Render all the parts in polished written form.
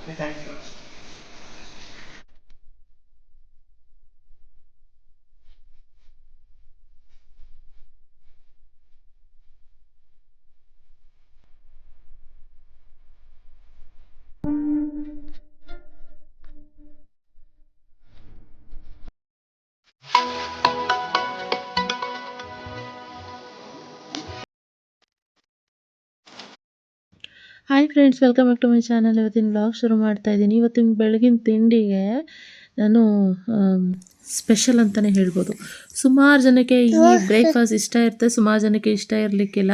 Hi friends, welcome back to my channel. ಇವತ್ತಿನ blog ಶುರು ಮಾಡ್ತಾ ಇದ್ದೀನಿ. ಇವತ್ತಿನ ಬೆಳಗಿನ ತಿಂಡಿಗೆ ನಾನು ಸ್ಪೆಷಲ್ ಅಂತಲೇ ಹೇಳ್ಬೋದು. ಸುಮಾರು ಜನಕ್ಕೆ ಈ ಬ್ರೇಕ್ಫಾಸ್ಟ್ ಇಷ್ಟ ಇರುತ್ತೆ, ಸುಮಾರು ಜನಕ್ಕೆ ಇಷ್ಟ ಇರಲಿಕ್ಕಿಲ್ಲ.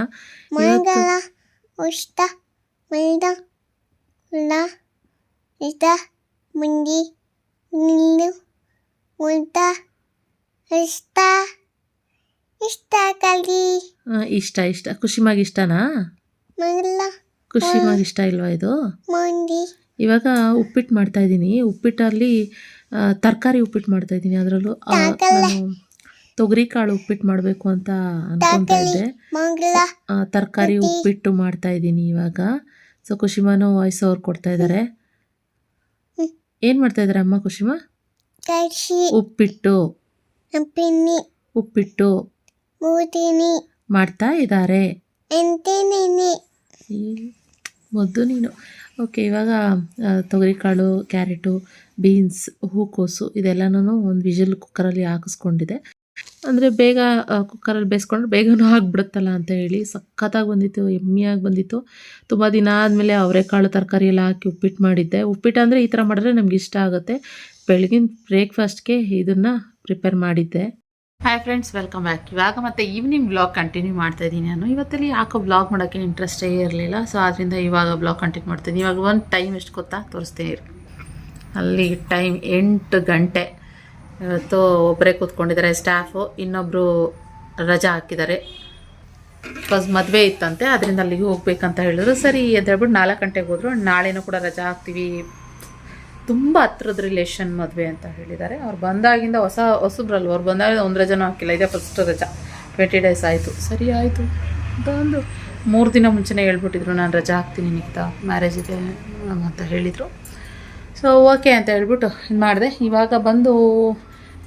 ಇಷ್ಟ ಖುಷಿಮಾಗಿ ಇಷ್ಟನಾ? ಖುಷಿಮಾಗಿ ಇಷ್ಟ ಇಲ್ವಾ ಇದು? ಇವಾಗ ಉಪ್ಪಿಟ್ಟು ಮಾಡ್ತಾ ಇದ್ದೀನಿ. ಉಪ್ಪಿಟ್ಟಲ್ಲಿ ತರಕಾರಿ ಉಪ್ಪಿಟ್ಟು ಮಾಡ್ತಾ ಇದ್ದೀನಿ. ಅದರಲ್ಲೂ ನಾನು ತೊಗರಿ ಕಾಳು ಉಪ್ಪಿಟ್ಟು ಮಾಡಬೇಕು ಅಂತ ಅನ್ಕೊತಾ ಇದ್ದೆ. ತರಕಾರಿ ಉಪ್ಪಿಟ್ಟು ಮಾಡ್ತಾ ಇದ್ದೀನಿ ಇವಾಗ. ಸೊ ಖುಷಿಮಾನು ವಾಯ್ಸ್ ಓವರ್ ಕೊಡ್ತಾ ಇದ್ದಾರೆ. ಏನು ಮಾಡ್ತಾ ಇದ್ದಾರೆ ಅಮ್ಮ? ಖುಷಿಮಾ ಉಪ್ಪಿಟ್ಟು ಮಾಡ್ತಾ ಇದ್ದಾರೆ. ಮೊದ್ದು ನೀನು. ಓಕೆ, ಇವಾಗ ತೊಗರಿಕಾಳು, ಕ್ಯಾರೆಟು, ಬೀನ್ಸ್, ಹೂಕೋಸು ಇದೆಲ್ಲನೂ ಒಂದು ವಿಷಲ್ ಕುಕ್ಕರಲ್ಲಿ ಹಾಕಿಸ್ಕೊಂಡಿದೆ. ಅಂದರೆ ಬೇಗ ಕುಕ್ಕರಲ್ಲಿ ಬೇಯಿಸ್ಕೊಂಡ್ರೆ ಬೇಗನೂ ಆಗಿಬಿಡುತ್ತಲ್ಲ ಅಂತ ಹೇಳಿ. ಸಖತ್ತಾಗಿ ಬಂದಿತ್ತು, ಎಮ್ಮಿಯಾಗಿ ಬಂದಿತ್ತು. ತುಂಬ ದಿನ ಆದಮೇಲೆ ಅವರೆಕಾಳು ತರಕಾರಿ ಎಲ್ಲ ಹಾಕಿ ಉಪ್ಪಿಟ್ಟು ಮಾಡಿದ್ದೆ. ಉಪ್ಪಿಟ್ಟು ಅಂದರೆ ಈ ಥರ ಮಾಡಿದ್ರೆ ನಮ್ಗೆ ಇಷ್ಟ ಆಗುತ್ತೆ. ಬೆಳಗಿನ ಬ್ರೇಕ್ಫಾಸ್ಟ್ಗೆ ಇದನ್ನು ಪ್ರಿಪೇರ್ ಮಾಡಿದ್ದೆ. Hi friends, welcome back. ಇವಾಗ ಮತ್ತೆ ಈವ್ನಿಂಗ್ ಬ್ಲಾಗ್ ಕಂಟಿನ್ಯೂ ಮಾಡ್ತಾ ಇದ್ದೀನಿ ನಾನು. ಇವತ್ತಲ್ಲಿ ಯಾಕೋ ಬ್ಲಾಗ್ ಮಾಡೋಕ್ಕೆ ಇಂಟ್ರೆಸ್ಟೇ ಇರಲಿಲ್ಲ. ಸೊ ಆದ್ದರಿಂದ ಇವಾಗ ಬ್ಲಾಗ್ ಕಂಟಿನ್ಯೂ ಮಾಡ್ತಾಯಿದ್ದೀನಿ. ಇವಾಗ ಒಂದು ಟೈಮ್ ಎಷ್ಟು ಗೊತ್ತಾ ತೋರಿಸ್ತೀನಿ. ಅಲ್ಲಿ ಟೈಮ್ 8 ಗಂಟೆ. ಇವತ್ತು ಒಬ್ಬರೇ ಕೂತ್ಕೊಂಡಿದ್ದಾರೆ ಸ್ಟಾಫು, ಇನ್ನೊಬ್ಬರು ರಜಾ ಹಾಕಿದ್ದಾರೆ. ಫಸ್ಟ್ ಮದುವೆ ಇತ್ತಂತೆ, ಅದರಿಂದ ಅಲ್ಲಿಗೆ ಹೋಗ್ಬೇಕಂತ ಹೇಳಿದ್ರು. ಸರಿ ಅಂತ ಹೇಳ್ಬಿಟ್ಟು 4 ಗಂಟೆಗೆ ಹೋದರು. ನಾಳೆನೂ ಕೂಡ ರಜಾ ಹಾಕ್ತೀವಿ, ತುಂಬ ಹತ್ರದ ರಿಲೇಷನ್ ಮದುವೆ ಅಂತ ಹೇಳಿದ್ದಾರೆ. ಅವ್ರು ಬಂದಾಗಿಂದ ಹೊಸಬ್ರಲ್ವ, ಅವ್ರು ಬಂದಾಗ ಒಂದು ರಜಾನೂ ಹಾಕಿಲ್ಲ. ಇದೇ ಫಸ್ಟ್ ರಜಾ. 20 ಡೇಸ್ ಆಯಿತು. ಸರಿ ಆಯಿತು ಅಂತ ಒಂದು 3 ದಿನ ಮುಂಚೆನೇ ಹೇಳ್ಬಿಟ್ಟಿದ್ರು, ನಾನು ರಜಾ ಹಾಕ್ತೀನಿ ನಿಕ್ತಾ, ಮ್ಯಾರೇಜ್ ಇದೆ ಅಂತ ಹೇಳಿದರು. ಸೊ ಓಕೆ ಅಂತ ಹೇಳ್ಬಿಟ್ಟು ಇದು ಮಾಡಿದೆ. ಇವಾಗ ಬಂದು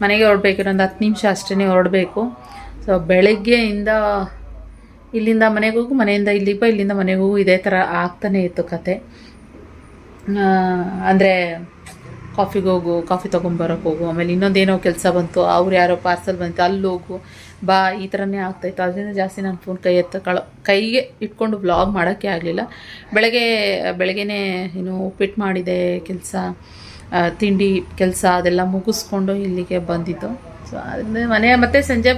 ಮನೆಗೆ ಹೊರಡ್ಬೇಕು. ಇನ್ನೊಂದು 10 ನಿಮಿಷ ಅಷ್ಟೇ ಹೊರಡಬೇಕು. ಸೊ ಬೆಳಗ್ಗೆಯಿಂದ ಇಲ್ಲಿಂದ ಮನೆಗೆ ಹೋಗು, ಮನೆಯಿಂದ ಇಲ್ಲಿಗೆ ಬಾ, ಇಲ್ಲಿಂದ ಮನೆಗೆ ಹೋಗು, ಇದೇ ಥರ ಆಗ್ತಾನೇ ಇತ್ತು ಕತೆ. ಅಂದರೆ ಕಾಫಿಗೆ ಹೋಗು, ಕಾಫಿ ತೊಗೊಂಬರೋಕ್ಕೆ ಹೋಗು, ಆಮೇಲೆ ಇನ್ನೊಂದೇನೋ ಕೆಲಸ ಬಂತು, ಅವ್ರು ಯಾರೋ ಪಾರ್ಸಲ್ ಬಂತು, ಅಲ್ಲಿ ಹೋಗು ಬಾ, ಈ ಥರನೇ ಆಗ್ತಾಯಿತ್ತು. ಅದರಿಂದ ಜಾಸ್ತಿ ನಾನು ಫೋನ್ ಕೈಗೆ ಇಟ್ಕೊಂಡು ವ್ಲಾಗ್ ಮಾಡೋಕ್ಕೆ ಆಗಲಿಲ್ಲ. ಬೆಳಗ್ಗೆನೇ ಉಪ್ಪಿಟ್ಟು ಮಾಡಿದೆ, ಕೆಲಸ ತಿಂಡಿ ಕೆಲಸ ಅದೆಲ್ಲ ಮುಗಿಸ್ಕೊಂಡು ಇಲ್ಲಿಗೆ ಬಂದಿದ್ದು. ಸೊ ಅದರಿಂದ ಮತ್ತೆ ಸಂಜೆ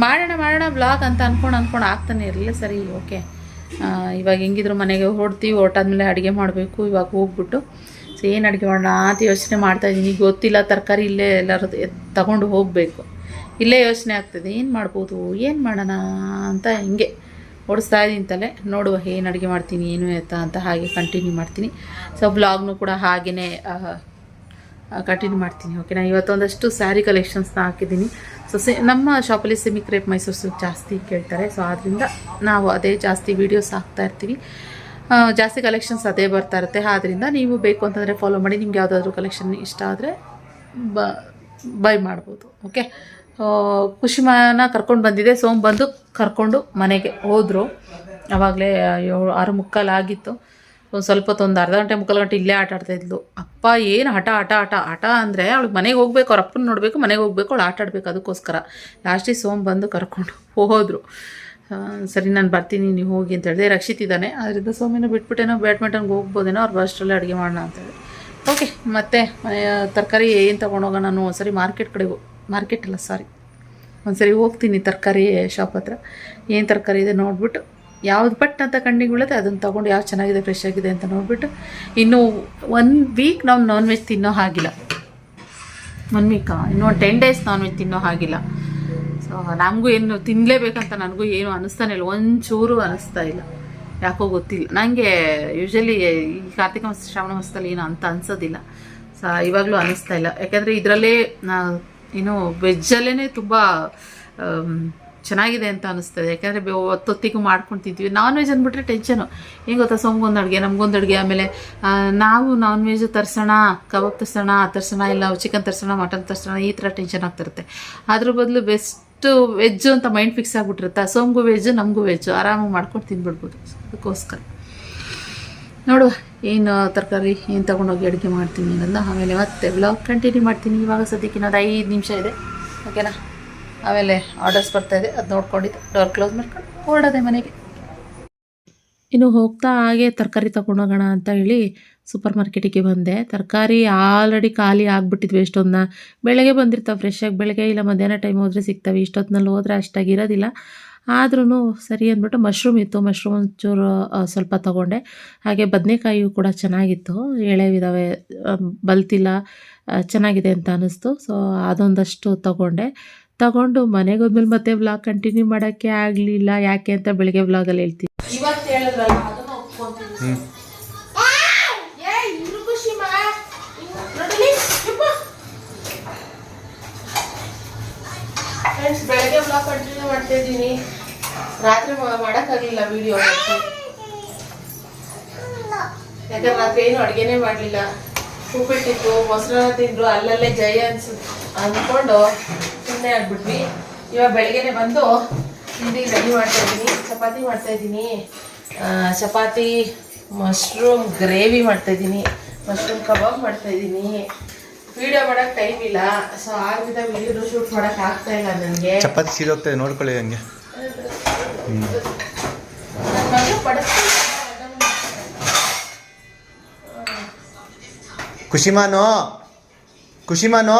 ಮಾಡೋಣ ವ್ಲಾಗ್ ಅಂತ ಅಂದ್ಕೊಂಡು ಆಗ್ತಾನೆ ಇರಲಿಲ್ಲ. ಸರಿ ಓಕೆ, ಇವಾಗ ಹೆಂಗಿದ್ರು ಮನೆಗೆ ಹೊರಟಾದ್ಮೇಲೆ ಅಡುಗೆ ಮಾಡಬೇಕು. ಇವಾಗ ಹೋಗ್ಬಿಟ್ಟು ಸೊ ಏನು ಅಡುಗೆ ಮಾಡೋಣ ಅಂತ ಯೋಚನೆ ಮಾಡ್ತಾಯಿದ್ದೀನಿ. ಗೊತ್ತಿಲ್ಲ, ತರಕಾರಿ ಇಲ್ಲೇ ಎಲ್ಲರೂ ತಗೊಂಡು ಹೋಗಬೇಕು. ಇಲ್ಲೇ ಯೋಚನೆ ಆಗ್ತದೆ, ಏನು ಮಾಡ್ಬೋದು, ಏನು ಮಾಡೋಣ ಅಂತ ಹಿಂಗೆ ಓಡಿಸ್ತಾ ಇದ್ದೀನಿ ತಲೆ. ನೋಡುವ ಏನು ಅಡುಗೆ ಮಾಡ್ತೀನಿ, ಏನು ಅಂತ ಹಾಗೆ ಕಂಟಿನ್ಯೂ ಮಾಡ್ತೀನಿ. ಸೊ ಬ್ಲಾಗ್ನು ಕೂಡ ಹಾಗೆಯೇ ಕಂಟಿನ್ಯೂ ಮಾಡ್ತೀನಿ. ಓಕೆನಾ? ಇವತ್ತೊಂದಷ್ಟು ಸ್ಯಾರಿ ಕಲೆಕ್ಷನ್ಸ್ನ ಹಾಕಿದ್ದೀನಿ. ಸೊ ನಮ್ಮ ಶಾಪಲ್ಲಿ ಸೆಮಿ ಕ್ರೇಪ್ ಮೈಸೂರು ಸಿಲ್ಕ್ ಜಾಸ್ತಿ ಕೇಳ್ತಾರೆ. ಸೊ ಆದ್ದರಿಂದ ನಾವು ಅದೇ ಜಾಸ್ತಿ ವೀಡಿಯೋಸ್ ಹಾಕ್ತಾ ಇರ್ತೀವಿ. ಜಾಸ್ತಿ ಕಲೆಕ್ಷನ್ಸ್ ಅದೇ ಬರ್ತಾ ಇರುತ್ತೆ. ಆದ್ದರಿಂದ ನೀವು ಬೇಕು ಅಂತಂದರೆ ಫಾಲೋ ಮಾಡಿ. ನಿಮ್ಗೆ ಯಾವುದಾದ್ರೂ ಕಲೆಕ್ಷನ್ ಇಷ್ಟ ಆದರೆ ಬೈ ಮಾಡ್ಬೋದು. ಓಕೆ, ಖುಷಿಮಾನ ಕರ್ಕೊಂಡು ಬಂದಿದ್ದೆ. ಬಂದು ಕರ್ಕೊಂಡು ಮನೆಗೆ ಹೋದರು. ಆವಾಗಲೇ 6:45 ಆಗಿತ್ತು. ಸ್ವಲ್ಪ ಹೊತ್ತು ಒಂದು ಅರ್ಧ ಗಂಟೆ 3/4 ಗಂಟೆ ಇಲ್ಲೇ ಆಟ ಆಡ್ತಾಯಿದ್ಲು. ಅಪ್ಪ ಏನು ಹಠ ಅಂದರೆ ಅವಳಿಗೆ ಮನೆಗೆ ಹೋಗಬೇಕು, ಅವ್ರ ಅಪ್ಪನ ನೋಡಬೇಕು, ಮನೆಗೆ ಹೋಗಬೇಕು, ಅವಳು ಆಟ ಆಡಬೇಕು. ಅದಕ್ಕೋಸ್ಕರ ಲಾಸ್ಟಿಗೆ ಬಂದು ಕರ್ಕೊಂಡು ಹೋದರು. ಸರಿ ನಾನು ಬರ್ತೀನಿ, ನೀವು ಹೋಗಿ ಅಂತ ಹೇಳಿದೆ. ರಕ್ಷಿತ್ ಇದ್ದಾನೆ, ಅದರಿಂದ ಸೋಮೇನೋ ಬಿಟ್ಬಿಟ್ಟೇನೋ ಬ್ಯಾಡ್ಮಿಂಟನ್ಗೆ ಹೋಗ್ಬೋದೇನೋ, ಅವ್ರು ಬಸ್ಟ್ರಲ್ಲೇ ಅಡುಗೆ ಮಾಡೋಣ ಅಂತೇಳಿ. ಓಕೆ, ಮತ್ತೆ ತರಕಾರಿ ಏನು ತೊಗೊಂಡೋಗೋಣ, ನಾನು ಒಂದ್ಸರಿ ಒಂದ್ಸರಿ ಹೋಗ್ತೀನಿ ತರಕಾರಿ ಶಾಪ್ ಹತ್ರ. ಏನು ತರಕಾರಿ ಇದೆ ನೋಡಿಬಿಟ್ಟು, ಯಾವ್ದು ಪಟ್ ಅಂತ ಕಣ್ಣಿಗೆ ಬೀಳುತ್ತೆ ಅದನ್ನು ತೊಗೊಂಡು ಯಾವ್ದು ಚೆನ್ನಾಗಿದೆ, ಫ್ರೆಶ್ ಆಗಿದೆ ಅಂತ ನೋಡಿಬಿಟ್ಟು. ಇನ್ನೂ 1 ವೀಕ್ ನಾವು ನಾನ್ ವೆಜ್ ತಿನ್ನೋ ಹಾಗಿಲ್ಲ. 1 ವೀಕಾ, ಇನ್ನೂ 10 ಡೇಸ್ ನಾನ್ ವೆಜ್ ತಿನ್ನೋ ಹಾಗಿಲ್ಲ. ಸೊ ನಮಗೂ ಏನು ತಿನ್ನಲೇಬೇಕಂತ ನನಗೂ ಏನು ಅನ್ನಿಸ್ತಾನೆ ಇಲ್ಲ, ಒಂಚೂರು ಅನ್ನಿಸ್ತಾ ಇಲ್ಲ. ಯಾಕೋ ಗೊತ್ತಿಲ್ಲ ನನಗೆ. ಯೂಶ್ವಲಿ ಈ ಕಾರ್ತಿಕ ಮಾಸ ಶ್ರಾವಣ ಮಾಸದಲ್ಲಿ ಏನು ಅಂತ ಅನ್ಸೋದಿಲ್ಲ. ಸೊ ಇವಾಗಲೂ ಅನ್ನಿಸ್ತಾ ಇಲ್ಲ. ಯಾಕೆಂದರೆ ಇದರಲ್ಲೇ ವೆಜ್ಜಲ್ಲೇ ತುಂಬ ಚೆನ್ನಾಗಿದೆ ಅಂತ ಅನಿಸ್ತದೆ. ಯಾಕಂದರೆ ಹೊತ್ತೊತ್ತಿಗೂ ಮಾಡ್ಕೊಂಡು ತಿಂತೀವಿ. ನಾನ್ ವೆಜ್ ಅಂದ್ಬಿಟ್ರೆ ಟೆನ್ಷನು. ಹೆಂಗೆ ಗೊತ್ತಾ, ಸೋಮ್ಗೊಂದು ಅಡುಗೆ ನಮಗೊಂದು ಅಡುಗೆ. ಆಮೇಲೆ ನಾವು ನಾನ್ ವೆಜ್ ತರಿಸೋಣ, ಕಬಾಬ್ ತರಿಸೋಣ, ಇಲ್ಲ ಚಿಕನ್ ತರಿಸೋಣ, ಮಟನ್ ತರಿಸೋಣ, ಈ ಥರ ಟೆನ್ಷನ್ ಆಗ್ತಿರುತ್ತೆ. ಅದ್ರ ಬದಲು ಬೆಸ್ಟು ವೆಜ್ಜು ಅಂತ ಮೈಂಡ್ ಫಿಕ್ಸ್ ಆಗಿಬಿಟ್ಟಿರುತ್ತೆ. ಸೋಮ್ಗೂ ವೆಜ್ಜು, ನಮಗೂ ವೆಜ್ಜು ಆರಾಮಾಗಿ ಮಾಡ್ಕೊಂಡು ತಿಂದ್ಬಿಡ್ಬೋದು. ಅದಕ್ಕೋಸ್ಕರ ನೋಡುವ ಏನು ತರಕಾರಿ ಏನು ತೊಗೊಂಡೋಗಿ ಅಡುಗೆ ಮಾಡ್ತೀನಿ ಅನ್ನೋದನ್ನ ಆಮೇಲೆ ಮತ್ತೆ ವ್ಲಾಗ್ ಕಂಟಿನ್ಯೂ ಮಾಡ್ತೀನಿ. ಇವಾಗ ಸದ್ಯಕ್ಕೆ ಇನ್ನೊಂದು 5 ನಿಮಿಷ ಇದೆ, ಓಕೆನಾ? ಆಮೇಲೆ ಆರ್ಡರ್ಸ್ ಬರ್ತಾಯಿದೆ, ಅದು ನೋಡ್ಕೊಂಡಿದ್ದು ಡೋರ್ ಕ್ಲೋಸ್ ಮಾಡ್ಕೊಂಡು ಹೊರಡೋದೆ ಮನೆಗೆ. ಇನ್ನು ಹೋಗ್ತಾ ಹಾಗೆ ತರಕಾರಿ ತೊಗೊಂಡೋಗೋಣ ಅಂತ ಹೇಳಿ ಸೂಪರ್ ಮಾರ್ಕೆಟಿಗೆ ಬಂದೆ. ತರಕಾರಿ ಆಲ್ರೆಡಿ ಖಾಲಿ ಆಗಿಬಿಟ್ಟಿದ್ವಿ ಎಷ್ಟೊಂದನ್ನ. ಬೆಳಗ್ಗೆ ಬಂದಿರ್ತಾವೆ ಫ್ರೆಶ್ಶಾಗಿ, ಬೆಳಗ್ಗೆ ಇಲ್ಲ ಮಧ್ಯಾಹ್ನ ಟೈಮ್ ಹೋದರೆ ಸಿಗ್ತವೆ. ಇಷ್ಟೊತ್ತಿನಲ್ಲಿ ಹೋದರೆ ಅಷ್ಟಾಗಿರೋದಿಲ್ಲ. ಆದ್ರೂ ಸರಿ ಅಂದ್ಬಿಟ್ಟು ಮಶ್ರೂಮ್ ಇತ್ತು, ಮಶ್ರೂಮ್ ಒಂಚೂರು ಸ್ವಲ್ಪ ತೊಗೊಂಡೆ. ಹಾಗೆ ಬದನೆಕಾಯಿಯು ಕೂಡ ಚೆನ್ನಾಗಿತ್ತು, ಎಳೆವಿದ್ದಾವೆ, ಬಲ್ತಿಲ್ಲ, ಚೆನ್ನಾಗಿದೆ ಅಂತ ಅನ್ನಿಸ್ತು. ಸೊ ಅದೊಂದಷ್ಟು ತಗೊಂಡು ಮನೆಗೆ ಹೋದ್ಮೇಲೆ ಮತ್ತೆ ವ್ಲಾಗ್ ಕಂಟಿನ್ಯೂ ಮಾಡೋಕ್ಕೆ ಆಗಲಿಲ್ಲ. ಯಾಕೆ ಅಂತ ಬೆಳಗ್ಗೆ ವ್ಲಾಗಲ್ಲಿ ಹೇಳ್ತೀನಿ. ಇವತ್ತು ಹೇಳಿದ್ರಲ್ಲ ಅದನ್ನು ಒಪ್ಕೊಂತೀನಿ. ಫ್ರೆಂಡ್ಸ್, ಬೆಳಗ್ಗೆ ವ್ಲಾಗ್ ಕಂಟಿನ್ಯೂ ಮಾಡ್ತಾ ಇದ್ದೀನಿ. ರಾತ್ರಿ ಮಾಡೋಕ್ಕಾಗಲಿಲ್ಲ ವೀಡಿಯೋ, ಯಾಕಂದ್ರೆ ರಾತ್ರಿ ಏನು ಅಡುಗೆನೇ ಮಾಡಲಿಲ್ಲ. ಉಪ್ಪಿಟ್ಟಿತ್ತು, ಮೊಸರನ್ನ ತಿಂದ್ರು, ಅಲ್ಲಲ್ಲೇ ಜಯ ಅಂದ್ಕೊಂಡು ಸುಮ್ಮನೆ ಆಗ್ಬಿಟ್ವಿ. ಇವಾಗ ಬೆಳಗ್ಗೆನೆ ಬಂದು ತಿಂಡಿ ರೆಡಿ ಮಾಡ್ತಾಯಿದ್ದೀನಿ. ಚಪಾತಿ ಮಾಡ್ತಾಯಿದ್ದೀನಿ. ಚಪಾತಿ ಮಶ್ರೂಮ್ ಗ್ರೇವಿ ಮಾಡ್ತಾಯಿದ್ದೀನಿ, ಮಶ್ರೂಮ್ ಕಬಾಬ್ ಮಾಡ್ತಾಯಿದ್ದೀನಿ. ವಿಡಿಯೋ ಮಾಡೋಕ್ಕೆ ಟೈಮ್ ಇಲ್ಲ. ಸೊ ಆಗಿದ್ದ ವಿಡಿಯೋ ಶೂಟ್ ಮಾಡೋಕ್ಕೆ ಆಗ್ತಾ ಇಲ್ಲ ನನಗೆ. ಚಪಾತಿ ಸೀರೆ ಹೋಗ್ತಾಯಿದೆ, ನೋಡ್ಕೊಳ್ಳಿ ಹಂಗೆ. ಖುಷಿಮಾನು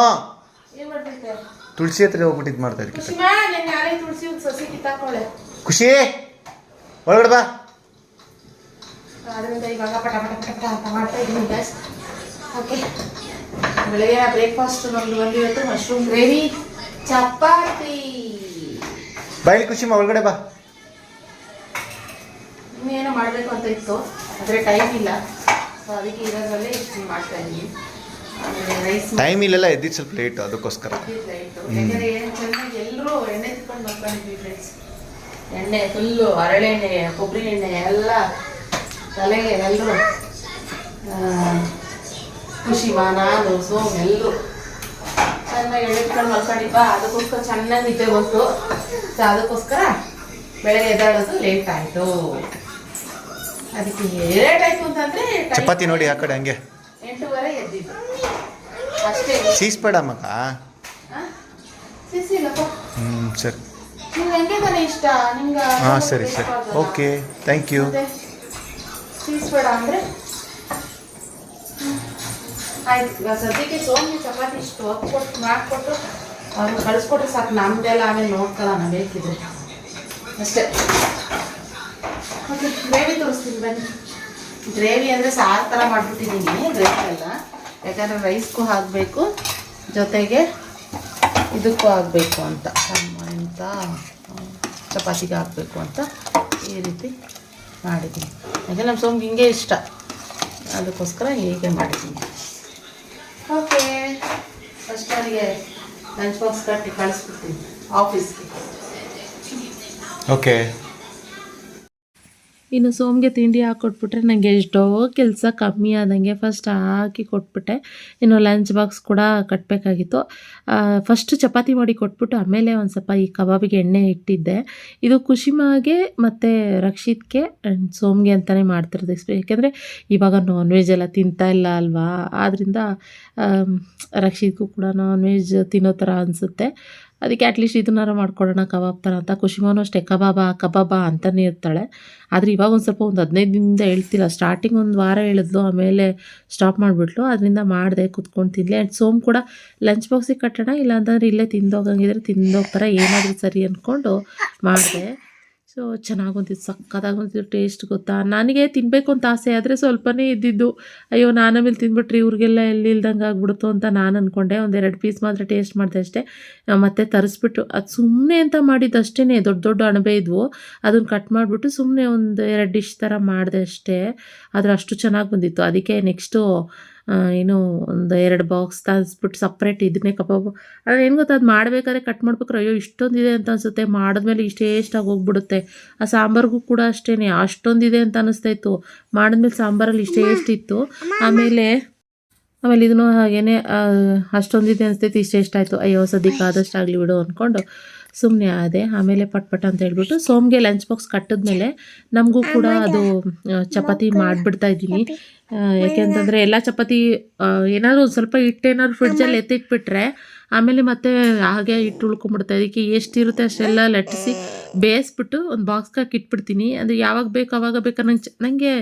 ತುಳಸಿ ಹತ್ರ ಹೋಗ್ಬಿಟ್ಟು ಇದು ಮಾಡ್ತಾ ಇದ್ದೆ. ಖುಷಿ ಒಳಗಡೆ ಬಾ. ಅದರಿಂದ ಇವಾಗ ಪಟ ಪಟ ಪಟ ಪಟ ಅಂತ ಮಾಡ್ತಾ ಇದ್ದೀನಿ ಗೈಸ್. ಓಕೆ, ಬೆಳಗ್ಗೆ ಬ್ರೇಕ್ಫಾಸ್ಟ್ ನಮ್ದು ಬಂದಿವತ್ತು ಮಶ್ರೂಮ್ ಗ್ರೇವಿ, ಚಪಾತಿ. ಬಾಯಿಲಿ ಖುಷಿಮಾ ಒಳಗಡೆ ಬಾ. ಇನ್ನೇನೋ ಮಾಡಬೇಕು ಅಂತ ಇತ್ತು, ಆದರೆ ಟೈಮ್ ಇಲ್ಲ. ಸೊ ಅದಕ್ಕೆ ಇರೋದ್ರಲ್ಲೇ ಇಷ್ಟು ಮಾಡ್ತಾ ಇದ್ದೀನಿ. ಆಮೇಲೆ ರೈಸ್ ಟೈಮ್ ಇಲ್ಲೆಲ್ಲ ಎದ್ದಿದ್ದು ಸ್ವಲ್ಪ ಲೇಟು, ಅದಕ್ಕೋಸ್ಕರ. ಯಾಕಂದರೆ ಚೆನ್ನಾಗಿ ಎಲ್ಲರೂ ಎಣ್ಣೆ ತಿಕ್ಕೊಂಡು ಮಲ್ಕೊಂಡಿದ್ವಿ ಫ್ರೆಂಡ್ಸ್. ಎಣ್ಣೆ ಫುಲ್ಲು ಹರಳೆಣ್ಣೆ, ಕೊಬ್ಬರಿ ಎಣ್ಣೆ ಎಲ್ಲ ತಲೆಗೆ ಎಲ್ಲರೂ. ಖುಷಿಮಾ, ನಾನು, ಸೋಮ್ ಎಲ್ಲರೂ ಚೆನ್ನಾಗಿ ಎಳೆದ್ಕೊಂಡು ಮಲ್ಕೊಂಡಿಪ್ಪ. ಅದಕ್ಕೋಸ್ಕರ ಚೆನ್ನಾಗಿ ನಿದ್ದೆ ಬಂತು. ಸೊ ಅದಕ್ಕೋಸ್ಕರ ಬೆಳಗ್ಗೆ ಎದ್ದಾಡೋದು ಲೇಟ್ ಆಯಿತು. ಅದಕ್ಕೆ ಲೇಟ್ ಆಯಿತು ಅಂತಂದರೆ ಚಪಾತಿ ನೋಡಿ ಆ ಕಡೆ ಹಂಗೆ 8:30 ಎದ್ದಿದ್ದು ಅಷ್ಟೇ. ಸೀಸ್ಬೇಡ ಮಗ. ಸಿಸಿಲ್ಲಪ್ಪ. ಸರಿ, ನಿಮ್ಗೆ ಹೆಂಗೆ ತಾನೇ ಇಷ್ಟ ನಿಮ್ಗೆ? ಹಾಂ ಸರಿ ಓಕೆ, ಥ್ಯಾಂಕ್ ಯು. ಸೀಸ್ಬೇಡ ಅಂದರೆ ಆಯ್ತು. ಇವಾಗ ಸದ್ಯಕ್ಕೆ ಸೋಮ್ಗೆ ಚಪಾತಿ ಇಷ್ಟು ಹೊತ್ತು ಮಾಡಿಕೊಟ್ಟು ಅವ್ರು ಕಳಿಸ್ಕೊಟ್ರೆ ಸಾಕು. ನಮ್ದೆಲ್ಲ ಆಮೇಲೆ ನೋಡ್ಕೊಳ್ಳೋಣ ಬೇಕಿದ್ರೆ ಅಷ್ಟೇ. ಓಕೆ, ಗ್ರೇವಿ ತೋರಿಸ್ತೀನಿ ಬನ್ನಿ. ಗ್ರೇವಿ ಅಂದರೆ ಸಾರು ಥರ ಮಾಡಿಬಿಟ್ಟಿದ್ದೀನಿ. ಗ್ರೇವಿ ಎಲ್ಲ ಯಾಕಂದರೆ ರೈಸ್ಗೂ ಹಾಕಬೇಕು, ಜೊತೆಗೆ ಇದಕ್ಕೂ ಆಗಬೇಕು ಅಂತ, ಇಂಥ ಚಪಾತಿಗೆ ಹಾಕಬೇಕು ಅಂತ ಈ ರೀತಿ ಮಾಡಿದ್ದೀನಿ. ಯಾಕೆ ನಮ್ಮ ಸೋಮ್ಗೆ ಹಿಂಗೆ ಇಷ್ಟ, ಅದಕ್ಕೋಸ್ಕರ ಹೀಗೆ ಮಾಡಿದ್ದೀನಿ. ಓಕೆ, ಫಸ್ಟ್ ಅವರಿಗೆ ಲಂಚ್ ಬಾಕ್ಸ್ ಕಟ್ಟಿ ಕಳಿಸ್ಬಿಡ್ತೀನಿ ಆಫೀಸ್ಗೆ. ಓಕೆ, ಇನ್ನು ಸೋಮ್ಗೆ ತಿಂಡಿ ಹಾಕ್ಕೊಟ್ಬಿಟ್ರೆ ನನಗೆ ಎಷ್ಟೋ ಕೆಲಸ ಕಮ್ಮಿ ಆದಂಗೆ. ಫಸ್ಟ್ ಹಾಕಿ ಕೊಟ್ಬಿಟ್ಟೆ. ಇನ್ನು ಲಂಚ್ ಬಾಕ್ಸ್ ಕೂಡ ಕಟ್ಟಬೇಕಾಗಿತ್ತು. ಫಸ್ಟ್ ಚಪಾತಿ ಮಾಡಿ ಕೊಟ್ಬಿಟ್ಟು ಆಮೇಲೆ ಒಂದು ಸ್ವಲ್ಪ ಈ ಕಬಾಬಿಗೆ ಎಣ್ಣೆ ಇಟ್ಟಿದ್ದೆ. ಇದು ಖುಷಿಮಾಗೆ ಮತ್ತು ರಕ್ಷಿತ್ಗೆ ಆ್ಯಂಡ್ ಸೋಮ್ಗೆ ಅಂತಲೇ ಮಾಡ್ತಿರೋದು. ಯಾಕೆಂದರೆ ಇವಾಗ ನಾನ್ ವೆಜ್ ಎಲ್ಲ ತಿಂತಾ ಇಲ್ಲ ಅಲ್ವಾ, ಆದ್ದರಿಂದ ರಕ್ಷಿತ್ಗೂ ಕೂಡ ನಾನ್ ವೆಜ್ ತಿನ್ನೋ ಥರ ಅನಿಸುತ್ತೆ. ಅದಕ್ಕೆ ಅಟ್ಲೀಸ್ಟ್ ಇದನ್ನಾರು ಮಾಡ್ಕೊಡೋಣ ಕಬಾಬ್ ಥರ ಅಂತ. ಖುಷಿಮಾನು ಅಷ್ಟೇ ಕಬಾಬ ಅಂತಲೇ ಇರ್ತಾಳೆ. ಆದರೆ ಇವಾಗ ಒಂದು ಸ್ವಲ್ಪ ಒಂದು 15 ದಿನದಿಂದ ಹೇಳ್ತಿಲ್ಲ. ಸ್ಟಾರ್ಟಿಂಗ್ ಒಂದು ವಾರ ಹೇಳಿದ್ಲು, ಆಮೇಲೆ ಸ್ಟಾಪ್ ಮಾಡಿಬಿಟ್ಲು. ಅದರಿಂದ ಮಾಡಿದೆ, ಕುತ್ಕೊಂಡು ತಿನ್ನಲಿ. ಆ್ಯಂಡ್ ಸೋಮ್ ಕೂಡ ಲಂಚ್ ಬಾಕ್ಸಿಗೆ ಕಟ್ಟೋಣ, ಇಲ್ಲಾಂತಂದರೆ ಇಲ್ಲೇ ತಿಂದೋಗಂಗಿದ್ರೆ ತಿಂದೋಗ್ತಾರೆ, ಏನಾದರೂ ಸರಿ ಅಂದ್ಕೊಂಡು ಮಾಡಿದೆ. ಸೊ ಚೆನ್ನಾಗೊಂತಿದ್ದು, ಸಕ್ಕತ್ತಾಗೊಂತಿದ್ದು, ಟೇಸ್ಟ್ ಗೊತ್ತಾ. ನನಗೆ ತಿನ್ನಬೇಕು ಅಂತ ಆಸೆ, ಆದರೆ ಸ್ವಲ್ಪನೇ ಇದ್ದಿದ್ದು. ಅಯ್ಯೋ ನಾನು ಆಮೇಲೆ ತಿಂದ್ಬಿಟ್ರೆ ಇವ್ರಿಗೆಲ್ಲ ಇಲ್ದಂಗೆ ಆಗ್ಬಿಡ್ತು ಅಂತ ನಾನು ಅಂದ್ಕೊಂಡೆ. 1-2 ಪೀಸ್ ಮಾತ್ರ ಟೇಸ್ಟ್ ಮಾಡಿದೆ ಅಷ್ಟೇ. ಮತ್ತೆ ತರಿಸ್ಬಿಟ್ಟು ಅದು ಸುಮ್ಮನೆ ಅಂತ ಮಾಡಿದ್ದು ಅಷ್ಟೇ. ದೊಡ್ಡ ದೊಡ್ಡ ಅಣಬೆ ಇದ್ವು, ಅದನ್ನು ಕಟ್ ಮಾಡಿಬಿಟ್ಟು ಸುಮ್ಮನೆ 1-2 ಡಿಶ್ ಥರ ಮಾಡಿದೆ ಅಷ್ಟೇ. ಆದರೆ ಅಷ್ಟು ಚೆನ್ನಾಗಿ ಬಂದಿತ್ತು. ಅದಕ್ಕೆ ನೆಕ್ಸ್ಟು ಏನು ಒಂದು 2 ಬಾಕ್ಸ್ ತರಿಸ್ಬಿಟ್ಟು ಸಪ್ರೇಟ್ ಇದನ್ನೇ ಕಬಾಬು. ಆದರೆ ಏನು ಗೊತ್ತಾ, ಅದು ಮಾಡಬೇಕಾದ್ರೆ ಕಟ್ ಮಾಡ್ಬೇಕಾರೆ ಅಯ್ಯೋ ಇಷ್ಟೊಂದಿದೆ ಅಂತ ಅನಿಸುತ್ತೆ, ಮಾಡಿದ್ಮೇಲೆ ಎಷ್ಟಾಗಿ ಹೋಗ್ಬಿಡುತ್ತೆ. ಆ ಸಾಂಬಾರಿಗೂ ಕೂಡ ಅಷ್ಟೇ ಅಷ್ಟೊಂದಿದೆ ಅಂತ ಅನ್ನಿಸ್ತಾಯಿತ್ತು, ಮಾಡಿದ್ಮೇಲೆ ಸಾಂಬಾರಲ್ಲಿ ಇಷ್ಟಿತ್ತು. ಆಮೇಲೆ ಇದನ್ನು ಹಾಗೇ ಅಷ್ಟೊಂದಿದೆ ಅನಿಸ್ತೈತಿ, ಎಷ್ಟಾಯಿತು, ಅಯ್ಯೋ ಸದ್ಯಕ್ಕೆ ಆದಷ್ಟು ಆಗಲಿ ಬಿಡು ಅಂದ್ಕೊಂಡು ಸುಮ್ಮನೆ ಆದೆ. ಆಮೇಲೆ ಪಟ್ ಅಂತ ಹೇಳ್ಬಿಟ್ಟು ಸೋಮ್ಗೆ ಲಂಚ್ ಬಾಕ್ಸ್ ಕಟ್ಟಿದ್ಮೇಲೆ ನಮಗೂ ಕೂಡ ಅದು ಚಪಾತಿ ಮಾಡಿಬಿಡ್ತಾ ಇದ್ದೀನಿ. ಯಾಕೆಂತಂದರೆ ಎಲ್ಲ ಚಪಾತಿ ಏನಾದರೂ ಒಂದು ಸ್ವಲ್ಪ ಹಿಟ್ಟೇನಾದ್ರು ಫ್ರಿಡ್ಜಲ್ಲಿ ಎತ್ತಿಟ್ಬಿಟ್ರೆ ಆಮೇಲೆ ಮತ್ತೆ ಹಾಗೆ ಹಿಟ್ಟು ಉಳ್ಕೊಂಬಿಡುತ್ತೆ. ಅದಕ್ಕೆ ಎಷ್ಟಿರುತ್ತೆ ಅಷ್ಟೆಲ್ಲ ಲಟ್ಟಿಸಿ ಬೇಯಿಸ್ಬಿಟ್ಟು ಒಂದು ಬಾಕ್ಸ್ಗೆ ಹಾಕಿ ಇಟ್ಬಿಡ್ತೀನಿ. ಅಂದರೆ ಯಾವಾಗ ಬೇಕು ಆವಾಗ ಬೇಕು. ನನಗೆ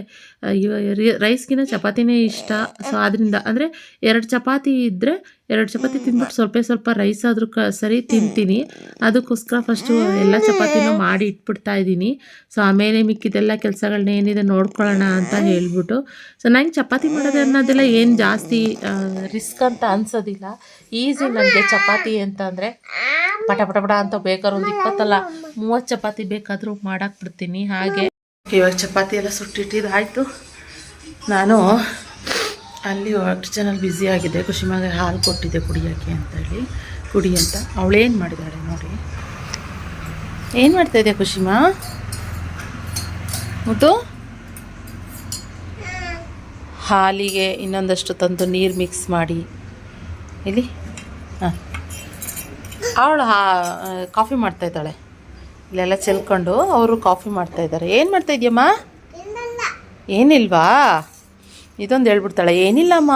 ರೈಸ್ಗಿನ ಚಪಾತಿನೇ ಇಷ್ಟ. ಸೊ ಆದ್ದರಿಂದ ಅಂದರೆ 2 ಚಪಾತಿ ಇದ್ದರೆ 2 ಚಪಾತಿ ತಿಂದ್ಬಿಟ್ಟು ಸ್ವಲ್ಪ ರೈಸ್ ಆದರೂ ಸರಿ ತಿಂತೀನಿ. ಅದಕ್ಕೋಸ್ಕರ ಫಸ್ಟು ಎಲ್ಲ ಚಪಾತಿನೂ ಮಾಡಿ ಇಟ್ಬಿಡ್ತಾ ಇದ್ದೀನಿ. ಸೊ ಆಮೇಲೆ ಮಿಕ್ಕಿದೆಲ್ಲ ಕೆಲಸಗಳನ್ನ ಏನಿದೆ ನೋಡ್ಕೊಳ್ಳೋಣ ಅಂತ ಹೇಳ್ಬಿಟ್ಟು. ಸೊ ನಂಗೆ ಚಪಾತಿ ಮಾಡೋದು ಅನ್ನೋದೆಲ್ಲ ಏನು ಜಾಸ್ತಿ ರಿಸ್ಕ್ ಅಂತ ಅನ್ಸೋದಿಲ್ಲ. ಈಸಿ ನನಗೆ ಚಪಾತಿ ಅಂತ ಅಂದರೆ ಪಟ ಅಂತ ಬೇಕಾದ್ರೆ ಒಂದು 20 ಅಲ್ಲ 30 ಚಪಾತಿ ಬೇಕಾದರೂ ಮಾಡಾಕ್ಬಿಡ್ತೀನಿ. ಹಾಗೆ ಇವಾಗ ಚಪಾತಿ ಎಲ್ಲ ಸುಟ್ಟಿಟ್ಟಿದ್ದಾಯಿತು. ನಾನು ಅಲ್ಲಿ ಕಿಚನಲ್ಲಿ ಬ್ಯುಸಿ ಆಗಿದೆ. ಖುಷಿಮಾಗೆ ಹಾಲು ಕೊಟ್ಟಿದ್ದೆ ಕುಡಿಯೋಕ್ಕೆ ಅಂತೇಳಿ, ಕುಡಿ ಅಂತ. ಅವಳೇನು ಮಾಡಿದಾಳೆ ನೋಡಿ, ಏನು ಮಾಡ್ತಾಯಿದ್ದೆ ಖುಷಿಮಾ? ಮತ್ತು ಹಾಲಿಗೆ ಇನ್ನೊಂದಷ್ಟು ತಂದು ನೀರು ಮಿಕ್ಸ್ ಮಾಡಿ ಇಲ್ಲಿ ಹಾಂ ಅವಳು ಕಾಫಿ ಮಾಡ್ತಾಯಿದ್ದಾಳೆ. ಇಲ್ಲೆಲ್ಲ ಚೆಲ್ಕೊಂಡು ಅವರು ಕಾಫಿ ಮಾಡ್ತಾಯಿದ್ದಾರೆ. ಏನು ಮಾಡ್ತಾಯಿದ್ಯಮ್ಮ? ಏನಿಲ್ವಾ? ಇದೊಂದು ಹೇಳ್ಬಿಡ್ತಾಳೆ, ಏನಿಲ್ಲಮ್ಮ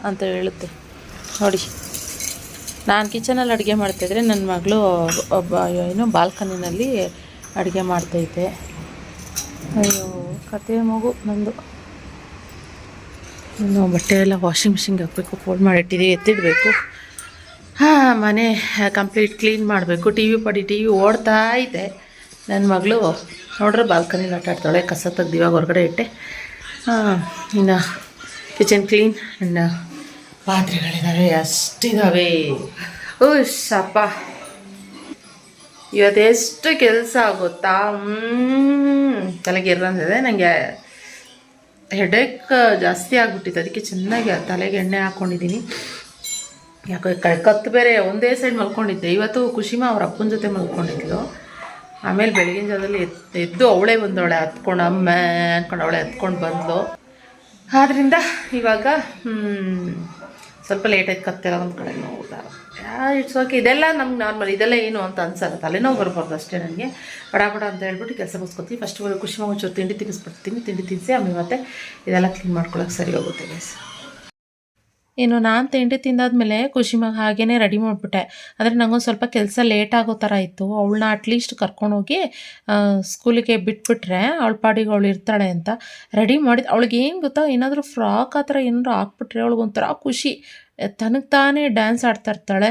ಅಂತ ಹೇಳುತ್ತೆ ನೋಡಿ. ನಾನು ಕಿಚನಲ್ಲಿ ಅಡುಗೆ ಮಾಡ್ತಾಯಿದ್ರೆ ನನ್ನ ಮಗಳು ಬಾಲ್ಕನಿನಲ್ಲಿ ಅಡುಗೆ ಮಾಡ್ತೈತೆ. ಅಯ್ಯೋ ಕತೆ ಮಗು ನಂದು. ಇನ್ನು ಬಟ್ಟೆ ಎಲ್ಲ ವಾಷಿಂಗ್ ಮಿಷಿನ್ಗೆ ಹಾಕಬೇಕು, ಫೋಲ್ಡ್ ಮಾಡಿಟ್ಟಿದ್ದೀವಿ, ಎತ್ತಿಡಬೇಕು. ಮನೆ ಕಂಪ್ಲೀಟ್ ಕ್ಲೀನ್ ಮಾಡಬೇಕು. ಟಿ ವಿ ಓಡ್ತಾ ಇದೆ. ನನ್ನ ಮಗಳು ನೋಡ್ರೆ ಬಾಲ್ಕನಿಲಿ ಆಟ ಆಡ್ತಾಳೆ. ಕಸ ತೆಗ್ದು ಇವಾಗ ಹೊರಗಡೆ ಇಟ್ಟೆ. ಇನ್ನು ಕಿಚನ್ ಕ್ಲೀನ್. ಇನ್ನು ಪಾತ್ರೆಗಳಿದ್ದಾವೆ, ಅಷ್ಟಿದ್ದಾವೆ. ಶಪ್ಪ ಇವತ್ತೆಷ್ಟು ಕೆಲಸ ಆಗುತ್ತಾ? ತಲೆಗೆ ಇರಂದಿದೆ. ನನಗೆ ಹೆಡೇಕ್ ಜಾಸ್ತಿ ಆಗಿಬಿಟ್ಟಿತ್ತು. ಅದಕ್ಕೆ ಚೆನ್ನಾಗಿ ತಲೆಗೆ ಎಣ್ಣೆ ಹಾಕ್ಕೊಂಡಿದ್ದೀನಿ. ಯಾಕೋ ಕತ್ತು ಬೇರೆ ಒಂದೇ ಸೈಡ್ ಮಲ್ಕೊಂಡಿದ್ದೆ. ಇವತ್ತು ಖುಷಿಮಾ ಅವ್ರ ಅಪ್ಪನ ಜೊತೆ ಮಲ್ಕೊಂಡಿದ್ಲು. ಆಮೇಲೆ ಬೆಳಗಿನ ಜಾವದಲ್ಲಿ ಎದ್ದು ಅವಳೇ ಬಂದವಳೆ ಹತ್ಕೊಂಡು, ಅಮ್ಮ ಅಂದ್ಕೊಂಡು ಅವಳೇ ಹತ್ಕೊಂಡು ಬಂದಳು. ಆದ್ದರಿಂದ ಇವಾಗ ಸ್ವಲ್ಪ ಲೇಟಾಗಿ ಕತ್ತೆಲ್ಲ ಒಂದು ಕಡೆ ನೋವುದ. ಇಟ್ಸ್ ಓಕೆ, ಇದೆಲ್ಲ ನಮ್ಗೆ ನಾರ್ಮಲ್, ಇದೆಲ್ಲ ಏನು ಅಂತ ಅನ್ಸಲ್ಲ. ತಲೆನೋವು ಬರಬಾರ್ದು ಅಷ್ಟೇ ನನಗೆ. ಬಡ ಅಂತ ಹೇಳ್ಬಿಟ್ಟು ಕೆಲಸ ಮುಗಿಸ್ಕೊತೀವಿ. ಫಸ್ಟ್ ಖುಷಿಮಾ ಒಂಚೂರು ತಿಂಡಿ ತಿನ್ನಿಸ್ಬಿಡ್ತೀನಿ. ತಿಂಡಿ ತಿನ್ನಿಸಿ ಆಮೇಲೆ ಮತ್ತೆ ಇದೆಲ್ಲ ಕ್ಲೀನ್ ಮಾಡ್ಕೊಳಕ್ಕೆ ಸರಿ ಹೋಗುತ್ತೆ ಗೈಸ್. ಏನು ನಾನು ತಿಂಡಿ ತಿಂದಾದ್ಮೇಲೆ ಖುಷಿಮಾಗ ಹಾಗೇ ರೆಡಿ ಮಾಡಿಬಿಟ್ಟೆ. ಆದರೆ ನನಗೊಂದು ಸ್ವಲ್ಪ ಕೆಲಸ ಲೇಟ್ ಆಗೋ ಥರ ಇತ್ತು. ಅವಳನ್ನ ಅಟ್ಲೀಸ್ಟ್ ಕರ್ಕೊಂಡೋಗಿ ಸ್ಕೂಲಿಗೆ ಬಿಟ್ಬಿಟ್ರೆ ಅವಳ ಪಾಡಿಗೆ ಅವಳು ಇರ್ತಾಳೆ ಅಂತ ರೆಡಿ ಮಾಡಿದ್ದು. ಅವಳಿಗೆ ಏನು ಗೊತ್ತಾ, ಏನಾದರೂ ಫ್ರಾಕ್ ಆ ಥರ ಏನಾದರೂ ಹಾಕ್ಬಿಟ್ರೆ ಅವಳಿಗೊಂಥರ ಖುಷಿ. ತನಗೆ ತಾನೇ ಡ್ಯಾನ್ಸ್ ಆಡ್ತಾ ಇರ್ತಾಳೆ.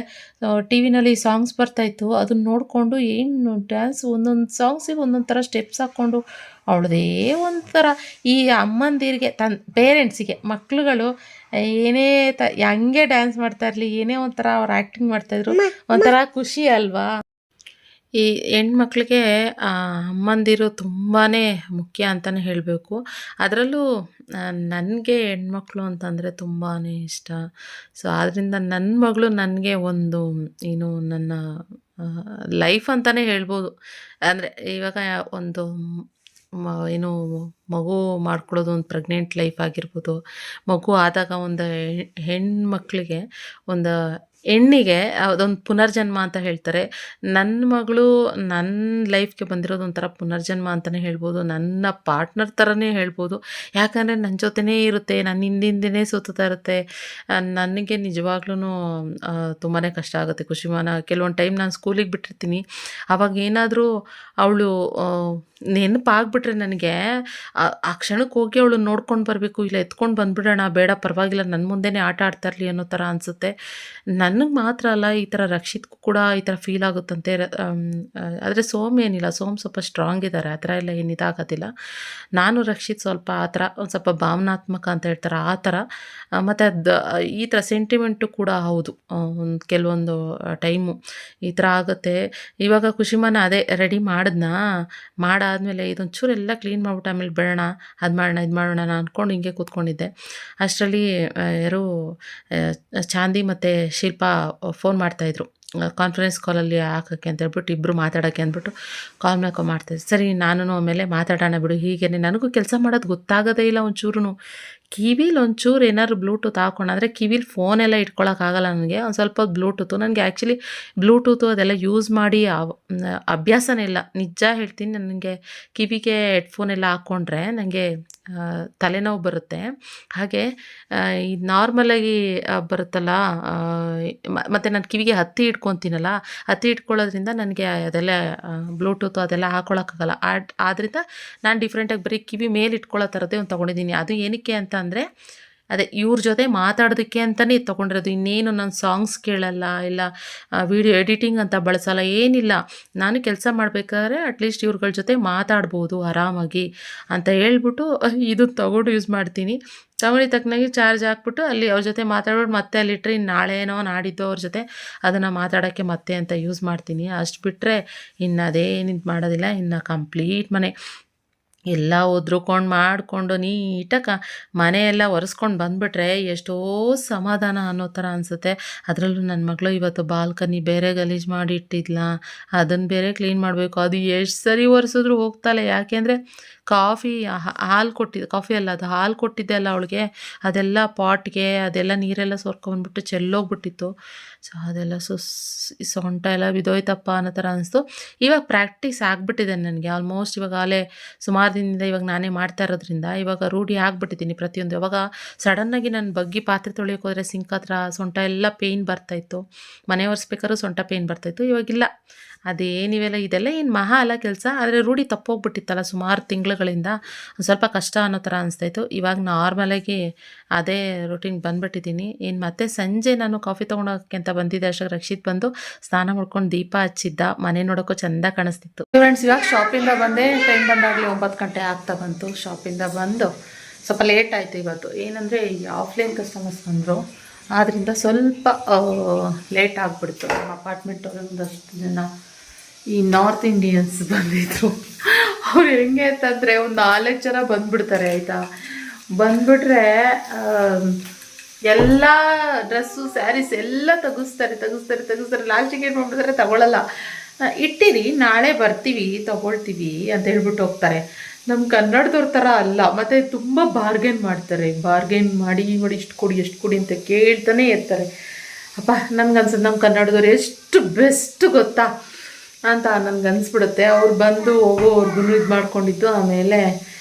ಟಿ ವಿನಲ್ಲಿ ಸಾಂಗ್ಸ್ ಬರ್ತಾಯಿತ್ತು, ಅದನ್ನ ನೋಡಿಕೊಂಡು ಏನು ಡ್ಯಾನ್ಸ್, ಒಂದೊಂದು ಸಾಂಗ್ಸಿಗೆ ಒಂದೊಂದು ಥರ ಸ್ಟೆಪ್ಸ್ ಹಾಕ್ಕೊಂಡು ಅವಳದೇ ಒಂಥರ. ಈ ಅಮ್ಮಂದಿರಿಗೆ ಪೇರೆಂಟ್ಸಿಗೆ ಮಕ್ಳುಗಳು ಏನೇ ಹಂಗೆ ಡ್ಯಾನ್ಸ್ ಮಾಡ್ತಾ ಇರಲಿ, ಏನೇ ಒಂಥರ ಅವ್ರು ಆ್ಯಕ್ಟಿಂಗ್ ಮಾಡ್ತಾಯಿದ್ರು, ಒಂಥರ ಖುಷಿ ಅಲ್ವಾ? ಈ ಹೆಣ್ಮಕ್ಳಿಗೆ ಅಮ್ಮಂದಿರು ತುಂಬಾ ಮುಖ್ಯ ಅಂತಲೇ ಹೇಳಬೇಕು. ಅದರಲ್ಲೂ ನನಗೆ ಹೆಣ್ಮಕ್ಳು ಅಂತಂದರೆ ತುಂಬಾ ಇಷ್ಟ. ಸೊ ಆದ್ದರಿಂದ ನನ್ನ ಮಗಳು ನನಗೆ ಒಂದು ಏನು ನನ್ನ ಲೈಫ್ ಅಂತಲೇ ಹೇಳ್ಬೋದು. ಅಂದರೆ ಇವಾಗ ಒಂದು ಏನು ಮಗು ಮಾಡ್ಕೊಳ್ಳೋದು, ಒಂದು ಪ್ರೆಗ್ನೆಂಟ್ ಲೈಫ್ ಆಗಿರ್ಬೋದು, ಮಗು ಆದಾಗ ಒಂದು ಹೆಣ್ಮಕ್ಳಿಗೆ ಒಂದು ಹೆಣ್ಣಿಗೆ ಅದೊಂದು ಪುನರ್ಜನ್ಮ ಅಂತ ಹೇಳ್ತಾರೆ. ನನ್ನ ಮಗಳು ನನ್ನ ಲೈಫ್ಗೆ ಬಂದಿರೋದು ಒಂಥರ ಪುನರ್ಜನ್ಮ ಅಂತಲೇ ಹೇಳ್ಬೋದು. ನನ್ನ ಪಾರ್ಟ್ನರ್ ಥರನೇ ಹೇಳ್ಬೋದು. ಯಾಕಂದರೆ ನನ್ನ ಜೊತೆನೇ ಇರುತ್ತೆ, ನನ್ನ ಹಿಂದಿಂದೇ ಸುತ್ತಾ ಇರುತ್ತೆ. ನನಗೆ ನಿಜವಾಗ್ಲೂ ತುಂಬಾ ಕಷ್ಟ ಆಗುತ್ತೆ. ಖುಷಿಮಾನ ಕೆಲವೊಂದು ಟೈಮ್ ನಾನು ಸ್ಕೂಲಿಗೆ ಬಿಟ್ಟಿರ್ತೀನಿ, ಆವಾಗ ಏನಾದರೂ ಅವಳು ನೆನಪಾಗ್ಬಿಟ್ರೆ ನನಗೆ ಆ ಕ್ಷಣಕ್ಕೆ ಹೋಗಿ ಅವಳು ನೋಡ್ಕೊಂಡು ಬರಬೇಕು, ಇಲ್ಲ ಎತ್ಕೊಂಡು ಬಂದುಬಿಡೋಣ, ಬೇಡ ಪರವಾಗಿಲ್ಲ ನನ್ನ ಮುಂದೆನೇ ಆಟ ಆಡ್ತಾ ಇರಲಿ ಅನ್ನೋ ಥರ ಅನಿಸುತ್ತೆ. ನನ್ನ ನನಗೆ ಮಾತ್ರ ಅಲ್ಲ, ಈ ಥರ ರಕ್ಷಿತ್ಗೂ ಕೂಡ ಈ ಥರ ಫೀಲ್ ಆಗುತ್ತಂತೆ. ಆದರೆ ಸೋಮ್ ಏನಿಲ್ಲ, ಸೋಮ್ ಸ್ವಲ್ಪ ಸ್ಟ್ರಾಂಗ್ ಇದ್ದಾರೆ, ಆ ಥರ ಎಲ್ಲ ಏನು ಇದಾಗೋದಿಲ್ಲ. ನಾನು ರಕ್ಷಿತ್ ಸ್ವಲ್ಪ ಆ ಥರ ಒಂದು ಸ್ವಲ್ಪ ಭಾವನಾತ್ಮಕ ಅಂತ ಹೇಳ್ತಾರೆ ಆ ಥರ. ಮತ್ತು ಈ ಥರ ಸೆಂಟಿಮೆಂಟು ಕೂಡ ಹೌದು. ಒಂದು ಕೆಲವೊಂದು ಟೈಮು ಈ ಥರ ಆಗುತ್ತೆ. ಇವಾಗ ಖುಷಿಮಾನ ಅದೇ ರೆಡಿ ಮಾಡಾದ್ಮೇಲೆ ಇದೊಂಚೂರು ಎಲ್ಲ ಕ್ಲೀನ್ ಮಾಡ್ಬಿಟ್ಟು ಆಮೇಲೆ ಬೇಡ ಅದು ಮಾಡೋಣ ಇದು ಮಾಡೋಣ ನಾನು ಅಂದ್ಕೊಂಡು ಹಿಂಗೆ ಕೂತ್ಕೊಂಡಿದ್ದೆ. ಅಷ್ಟರಲ್ಲಿ ಯಾರು ಚಾಂದಿ ಮತ್ತು ಶಿಲ್ಪಾ ಫೋನ್ ಮಾಡ್ತಾಯಿದ್ರು, ಕಾನ್ಫರೆನ್ಸ್ ಕಾಲಲ್ಲಿ ಹಾಕೋಕ್ಕೆ ಅಂತ ಹೇಳ್ಬಿಟ್ಟು, ಇಬ್ಬರು ಮಾತಾಡೋಕ್ಕೆ ಅಂದ್ಬಿಟ್ಟು ಕಾಲ್ ಮಾಡ್ತಾಯಿದ್ರು. ಸರಿ ನಾನು ಆಮೇಲೆ ಮಾತಾಡೋಣ ಬಿಡು, ಹೀಗೇನೆ ನನಗೂ ಕೆಲಸ ಮಾಡೋದು ಗೊತ್ತಾಗೋದೇ ಇಲ್ಲ ಒಂಚೂರು. ಕಿವಿಲಿ ಒಂಚೂರು ಏನಾದ್ರು ಬ್ಲೂಟೂತ್ ಹಾಕೊಂಡ್ರೆ ಕಿವಿಲಿ ಫೋನೆಲ್ಲ ಇಟ್ಕೊಳ್ಳೋಕ್ಕಾಗಲ್ಲ ನನಗೆ. ಒಂದು ಸ್ವಲ್ಪ ಬ್ಲೂಟೂತು ನನಗೆ ಆ್ಯಕ್ಚುಲಿ ಬ್ಲೂಟೂತು ಅದೆಲ್ಲ ಯೂಸ್ ಮಾಡಿ ಅಭ್ಯಾಸನೇ ಇಲ್ಲ, ನಿಜ ಹೇಳ್ತೀನಿ. ನನಗೆ ಕಿವಿಗೆ ಹೆಡ್ಫೋನೆಲ್ಲ ಹಾಕ್ಕೊಂಡ್ರೆ ನನಗೆ ತಲೆನೋವು ಬರುತ್ತೆ. ಹಾಗೆ ಈ ನಾರ್ಮಲಾಗಿ ಬರುತ್ತಲ್ಲ, ಮತ್ತು ನಾನು ಕಿವಿಗೆ ಹತ್ತಿ ಇಟ್ಕೊತೀನಲ್ಲ, ಹತ್ತಿ ಇಟ್ಕೊಳ್ಳೋದ್ರಿಂದ ನನಗೆ ಅದೆಲ್ಲ ಬ್ಲೂಟೂತು ಅದೆಲ್ಲ ಹಾಕ್ಕೊಳಕ್ಕಾಗಲ್ಲ. ಆದ್ದರಿಂದ ನಾನು ಡಿಫ್ರೆಂಟಾಗಿ ಬರೀ ಕಿವಿ ಮೇಲೆ ಇಟ್ಕೊಳ್ಳೋ ಥರದ್ದೇ ಒಂದು ತೊಗೊಂಡಿದ್ದೀನಿ. ಅದು ಏನಕ್ಕೆ ಅಂತ ಅಂದರೆ ಅದೇ ಇವ್ರ ಜೊತೆ ಮಾತಾಡೋದಕ್ಕೆ ಅಂತಲೇ ತೊಗೊಂಡಿರೋದು. ಇನ್ನೇನು ನಾನು ಸಾಂಗ್ಸ್ ಕೇಳಲ್ಲ, ಇಲ್ಲ ವೀಡಿಯೋ ಎಡಿಟಿಂಗ್ ಅಂತ ಬಳಸಲ್ಲ, ಏನಿಲ್ಲ. ನಾನು ಕೆಲಸ ಮಾಡಬೇಕಾದ್ರೆ ಅಟ್ಲೀಸ್ಟ್ ಇವ್ರುಗಳ ಜೊತೆ ಮಾತಾಡ್ಬೋದು ಆರಾಮಾಗಿ ಅಂತ ಹೇಳ್ಬಿಟ್ಟು ಇದು ತೊಗೊಂಡು ಯೂಸ್ ಮಾಡ್ತೀನಿ. ತಗೊಳ್ಳಿ ತಕ್ಕನಾಗಿ ಚಾರ್ಜ್ ಹಾಕ್ಬಿಟ್ಟು ಅಲ್ಲಿ ಅವ್ರ ಜೊತೆ ಮಾತಾಡ್ಬಿಟ್ಟು ಮತ್ತೆ ಅಲ್ಲಿಟ್ಟರೆ ಇನ್ನು ನಾಳೆನೋ ನಾಡಿದ್ದೋ ಅವ್ರ ಜೊತೆ ಅದನ್ನು ಮಾತಾಡೋಕ್ಕೆ ಮತ್ತೆ ಅಂತ ಯೂಸ್ ಮಾಡ್ತೀನಿ. ಅಷ್ಟು ಬಿಟ್ಟರೆ ಇನ್ನು ಅದೇನಿದು ಮಾಡೋದಿಲ್ಲ. ಇನ್ನು ಕಂಪ್ಲೀಟ್ ಮನೆ ಎಲ್ಲ ಒದ್ರುಕೊಂಡು ಮಾಡಿಕೊಂಡು ನೀಟಾಗಿ ಮನೆಯೆಲ್ಲ ಒರೆಸ್ಕೊಂಡು ಬಂದುಬಿಟ್ರೆ ಎಷ್ಟೋ ಸಮಾಧಾನ ಅನ್ನೋ ಥರ ಅನಿಸುತ್ತೆ. ಅದರಲ್ಲೂ ನನ್ನ ಮಗಳು ಇವತ್ತು ಬಾಲ್ಕನಿ ಬೇರೆ ಗಲೀಜು ಮಾಡಿ ಇಟ್ಟಿದ್ಲ, ಅದನ್ನು ಬೇರೆ ಕ್ಲೀನ್ ಮಾಡಬೇಕು. ಅದು ಎಷ್ಟು ಸರಿ ಒರೆಸಿದ್ರು ಹೋಗ್ತಾಳೆ. ಯಾಕೆಂದರೆ ಹಾಲು ಕೊಟ್ಟಿದ್ದೆ ಅಲ್ಲ ಅವಳಿಗೆ, ಅದೆಲ್ಲ ಪಾಟ್ಗೆ ಅದೆಲ್ಲ ನೀರೆಲ್ಲ ಸೋರ್ಕೊಂಡ್ಬಿಟ್ಟು ಚೆಲ್ಲೋಗ್ಬಿಟ್ಟಿತ್ತು. ಸೊ ಅದೆಲ್ಲ ಸೊಂಟ ಎಲ್ಲ ಬಿದ್ದೋಯ್ತಪ್ಪ ಅನ್ನೋ ಥರ ಅನಿಸ್ತು. ಇವಾಗ ಪ್ರಾಕ್ಟೀಸ್ ಆಗಿಬಿಟ್ಟಿದೆ ನನಗೆ ಆಲ್ಮೋಸ್ಟ್. ಇವಾಗ ಅಲ್ಲೇ ಸುಮಾರು ದಿನದಿಂದ ಇವಾಗ ನಾನೇ ಮಾಡ್ತಾ ಇರೋದ್ರಿಂದ ಇವಾಗ ರೂಢಿ ಆಗಿಬಿಟ್ಟಿದ್ದೀನಿ ಪ್ರತಿಯೊಂದು. ಇವಾಗ ಸಡನ್ನಾಗಿ ನಾನು ಬಗ್ಗಿ ಪಾತ್ರೆ ತೊಳೆಯೋಕೆ ಹೋದರೆ ಸಿಂಕ್ ಹತ್ರ ಸೊಂಟ ಎಲ್ಲ ಪೇಯ್ನ್ ಬರ್ತಾಯಿತ್ತು, ಮನೆ ಒರೆಸ್ಬೇಕಾದ್ರೂ ಸೊಂಟ ಪೇಯ್ನ್ ಬರ್ತಾಯಿತ್ತು. ಇವಾಗಿಲ್ಲ, ಅದೇನಿವೆಲ್ಲ ಇದೆಲ್ಲ ಏನು ಮಹಾ ಅಲ್ಲ ಕೆಲಸ, ಆದರೆ ರೂಢಿ ತಪ್ಪೋಗ್ಬಿಟ್ಟಿತ್ತಲ್ಲ ಸುಮಾರು ತಿಂಗಳುಗಳಿಂದ, ಒಂದು ಸ್ವಲ್ಪ ಕಷ್ಟ ಅನ್ನೋ ಥರ ಅನಿಸ್ತಾಯಿತ್ತು. ಇವಾಗ ನಾರ್ಮಲಾಗಿ ಅದೇ ರೂಟೀನ್ ಬಂದುಬಿಟ್ಟಿದ್ದೀನಿ. ಇನ್ನು ಮತ್ತೆ ಸಂಜೆ ನಾನು ಕಾಫಿ ತೊಗೊಳೋಕ್ಕೆ ಅಂತ ಬಂದಿದ್ದೆ ಅಷ್ಟೇ ರಕ್ಷಿತ್ ಬಂದು ಸ್ನಾನ ಮಾಡ್ಕೊಂಡು ದೀಪ ಹಚ್ಚಿದ್ದ, ಮನೆ ನೋಡೋಕ್ಕೂ ಚೆಂದ ಕಾಣಿಸ್ತಿತ್ತು. ಫ್ರೆಂಡ್ಸ್, ಇವಾಗ ಶಾಪಿಂದ ಬಂದೆ. ಟೈಮ್ ಬಂದಾಗಲೇ 9 ಗಂಟೆ ಆಗ್ತಾ ಬಂತು. ಶಾಪಿಂದ ಬಂದು ಸ್ವಲ್ಪ ಲೇಟ್ ಆಯಿತು ಇವತ್ತು. ಏನಂದರೆ ಈ ಆಫ್ಲೈನ್ ಕಸ್ಟಮರ್ಸ್ ಬಂದರು, ಆದ್ದರಿಂದ ಸ್ವಲ್ಪ ಲೇಟ್ ಆಗಿಬಿಡ್ತು. ನಮ್ಮ ಅಪಾರ್ಟ್ಮೆಂಟವ್ರು ಒಂದಷ್ಟು ಜನ ಈ ನಾರ್ತ್ ಇಂಡಿಯನ್ಸ್ ಬಂದಿದ್ರು. ಅವ್ರು ಹೆಂಗೆ ಅಂತಂದರೆ ಒಂದು 4 ಜನ ಬಂದುಬಿಡ್ತಾರೆ ಆಯಿತಾ. ಬಂದುಬಿಟ್ರೆ ಎಲ್ಲ ಡ್ರೆಸ್ಸು ಸ್ಯಾರೀಸ್ ಎಲ್ಲ ತೆಗಿಸ್ತಾರೆ. ಲಾಸ್ಟಿಗೆ ಏನು ಮಾಡ್ಬಿಡ್ತಾರೆ, ತಗೊಳ್ಳಲ್ಲ, ಇಟ್ಟಿರಿ ನಾಳೆ ಬರ್ತೀವಿ ತೊಗೊಳ್ತೀವಿ ಅಂತ ಹೇಳ್ಬಿಟ್ಟು ಹೋಗ್ತಾರೆ. ನಮ್ಮ ಕನ್ನಡದವ್ರ ಥರ ಅಲ್ಲ. ಮತ್ತು ತುಂಬ ಬಾರ್ಗೇನ್ ಮಾಡ್ತಾರೆ. ಬಾರ್ಗೇನ್ ಮಾಡಿ ಇಷ್ಟು ಕೊಡಿ ಅಂತ ಕೇಳ್ತಾನೆ ಇರ್ತಾರೆ. ಅಪ್ಪ ನನಗನ್ಸುತ್ತೆ ನಮ್ಮ ಕನ್ನಡದವ್ರು ಎಷ್ಟು ಬೆಸ್ಟ್ ಗೊತ್ತಾ ಅಂತ ನನಗನ್ಸ್ಬಿಡುತ್ತೆ. ಅವ್ರು ಬಂದು ಹೋಗೋವರೆಗೂ ಇದು ಮಾಡ್ಕೊಂಡಿದ್ದು. ಆಮೇಲೆ